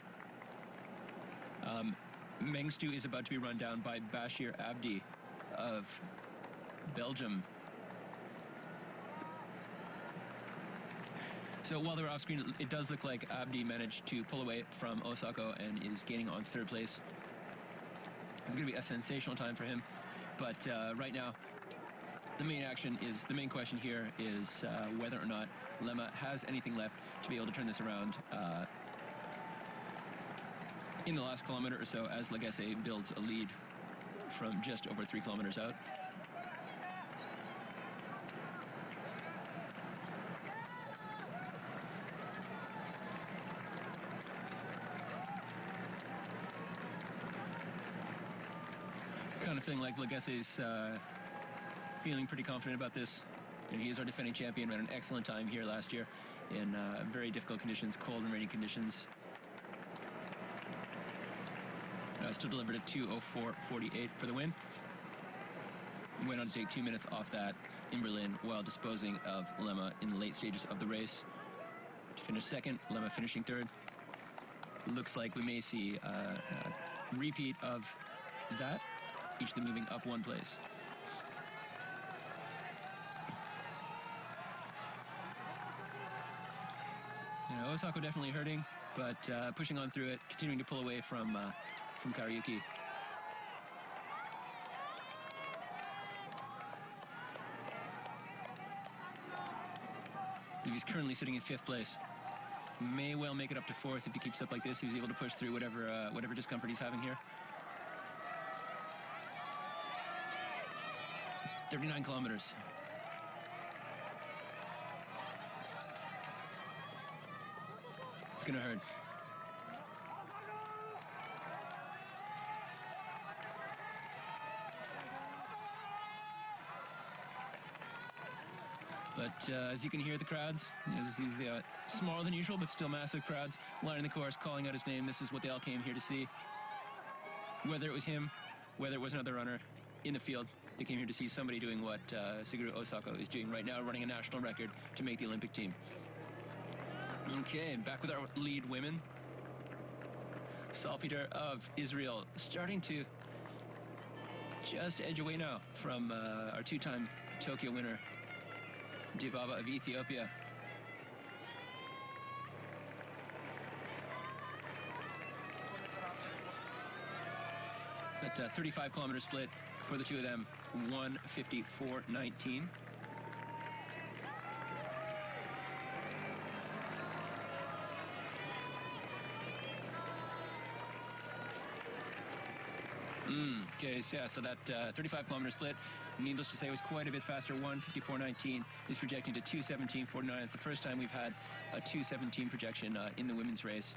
Mengstu is about to be run down by Bashir Abdi of Belgium. So while they were off screen, it does look like Abdi managed to pull away from Osako and is gaining on 3rd place. It's going to be a sensational time for him. But right now, the main question here is whether or not Lema has anything left to be able to turn this around in the last kilometer or so, as Legesse builds a lead from just over 3 kilometers out. Kind of feeling like Legesse's feeling pretty confident about this. And he is our defending champion. Had an excellent time here last year in very difficult conditions, cold and rainy conditions. Still delivered a 2:04.48 for the win. Went on to take 2 minutes off that in Berlin while disposing of Lema in the late stages of the race. To finish 2nd, Lema finishing 3rd. Looks like we may see a repeat of that, each of them moving up 1 place. Osako definitely hurting, but pushing on through it, continuing to pull away from Karaoke. He's currently sitting in 5th place. May well make it up to 4th if he keeps up like this. He's able to push through whatever discomfort he's having here. 39 kilometers. It's gonna hurt. But as you can hear the crowds, these smaller than usual but still massive crowds lining the course, calling out his name. This is what they all came here to see. Whether it was him, whether it was another runner in the field, they came here to see somebody doing what Suguru Osako is doing right now, running a national record to make the Olympic team. Okay, back with our lead women. Salpeter of Israel starting to just edge away now from our 2-time Tokyo winner, Dibaba of Ethiopia. That 35-kilometer split for the two of them, 1:54.19. Okay, so yeah, so that 35-kilometer split, needless to say, was quite a bit faster. 1:54.19 is projecting to 2:17.49. It's the first time we've had a 2:17 projection in the women's race.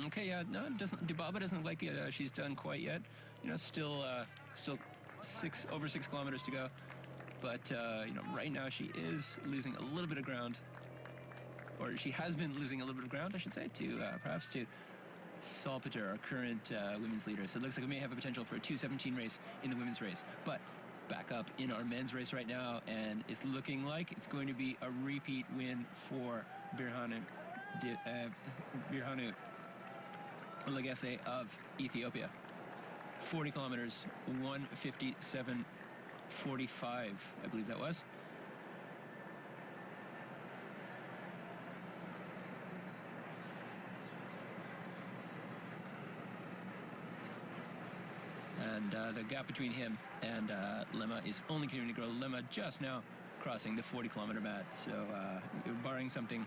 Okay, yeah, no, Dibaba doesn't look like she's done quite yet. Still over 6 kilometers to go. But right now she is losing a little bit of ground, or she has been losing a little bit of ground, I should say, to perhaps to Salpeter, our current women's leader. So it looks like we may have a potential for a 2:17 race in the women's race. But back up in our men's race right now, and it's looking like it's going to be a repeat win for Birhanu Legesse of Ethiopia. 40 kilometers, 1:57.45, I believe that was. And the gap between him and Lema is only continuing to grow. Lema just now crossing the 40-kilometer mat. So barring something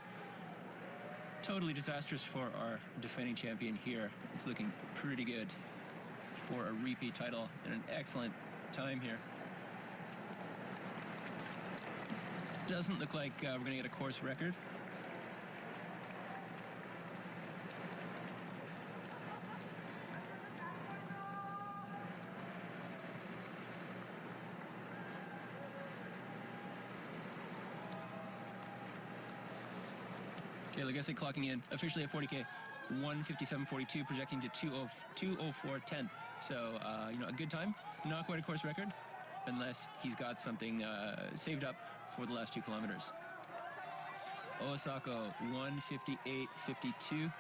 totally disastrous for our defending champion here, it's looking pretty good for a repeat title and an excellent time here. Doesn't look like we're going to get a course record. Okay, Legacy clocking in officially at 40K, 1:57.42, projecting to 2:04.10. So, a good time. Not quite a course record, unless he's got something saved up for the last 2 kilometers. Osako, 1:58.52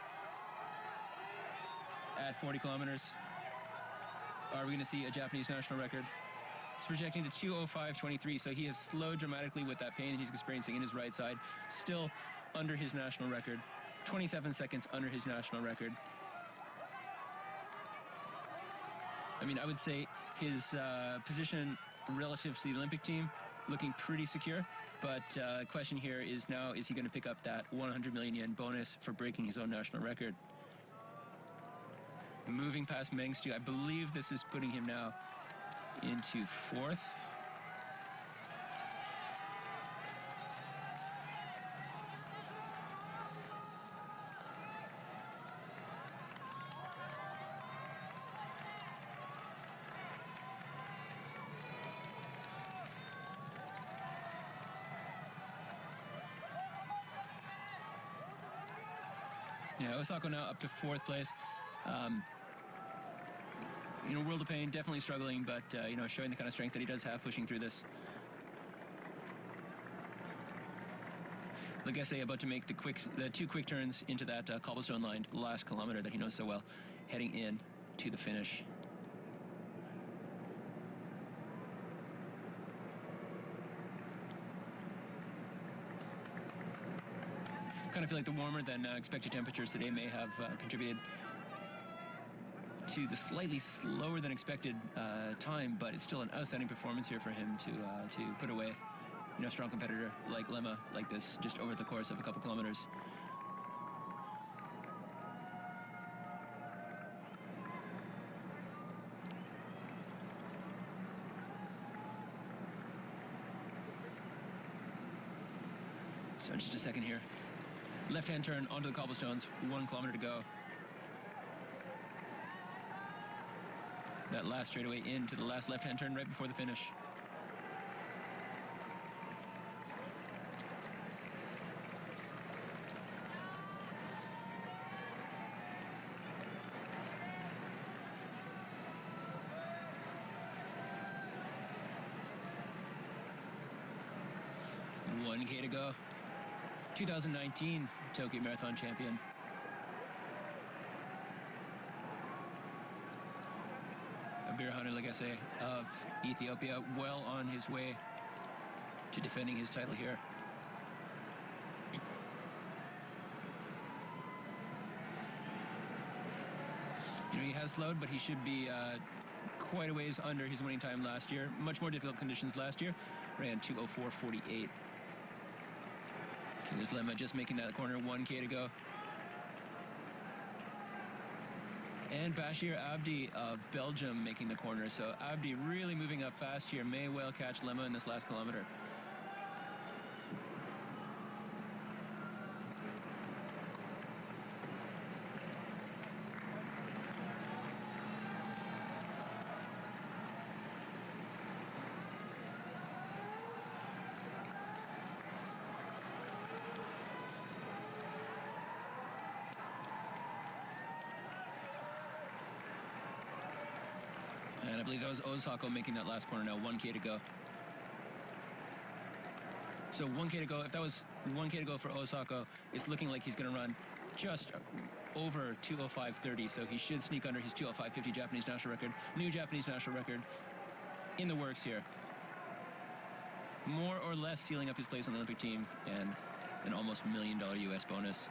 at 40 kilometers. Are we going to see a Japanese national record? It's projecting to 2:05.23, so he has slowed dramatically with that pain he's experiencing in his right side. Still under his national record, 27 seconds under his national record. I mean, I would say his position relative to the Olympic team looking pretty secure, but question here is now, is he going to pick up that 100 million yen bonus for breaking his own national record? Moving past Mengstu, I believe this is putting him now into 4th. Yeah, Osako now up to 4th place. World of Pain, definitely struggling, but, showing the kind of strength that he does have pushing through this. Legesse about to make the 2 quick turns into that cobblestone lined last kilometer that he knows so well, heading in to the finish. Kind of feel like the warmer than expected temperatures today may have contributed to the slightly slower than expected time, but it's still an outstanding performance here for him to put away, a strong competitor like Lemma like this just over the course of a couple kilometers. So just a second here. Left-hand turn onto the cobblestones, 1 kilometer to go. That last straightaway into the last left-hand turn right before the finish. $1K to go. 2019 Tokyo Marathon champion. Birhanu Legesse of Ethiopia, well on his way to defending his title here. He has slowed, but he should be quite a ways under his winning time last year. Much more difficult conditions last year. Ran 2:04.48. There's Lemma just making that corner, 1K to go. And Bashir Abdi of Belgium making the corner. So Abdi really moving up fast here. May well catch Lemma in this last kilometer. And I believe that was Osako making that last corner now, 1K to go. So 1K to go. If that was 1K to go for Osako, it's looking like he's going to run just over 2:05.30. So he should sneak under his 2:05.50 Japanese national record. New Japanese national record in the works here. More or less sealing up his place on the Olympic team and an almost $1 million US bonus.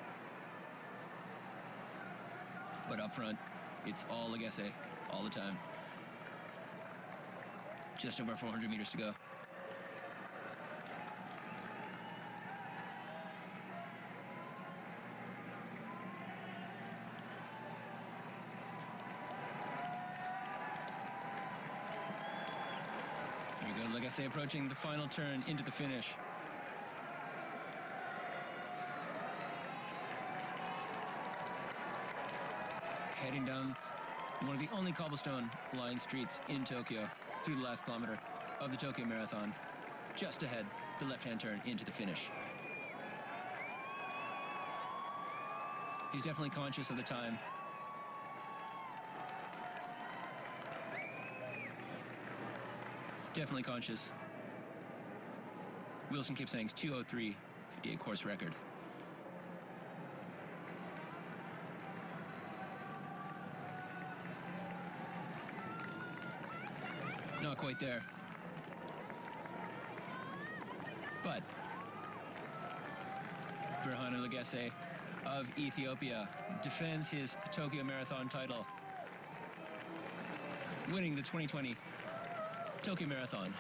But up front, it's all Legesse all the time. Just over 400 meters to go. There we go, Legesse approaching the final turn into the finish. Heading down one of the only cobblestone lined streets in Tokyo through the last kilometer of the Tokyo Marathon. Just ahead, the left-hand turn into the finish. He's definitely conscious of the time. Definitely conscious. Wilson Kipsang's 2:03.58 course record. Not quite there. But Birhanu Legesse of Ethiopia defends his Tokyo Marathon title, winning the 2020 Tokyo Marathon.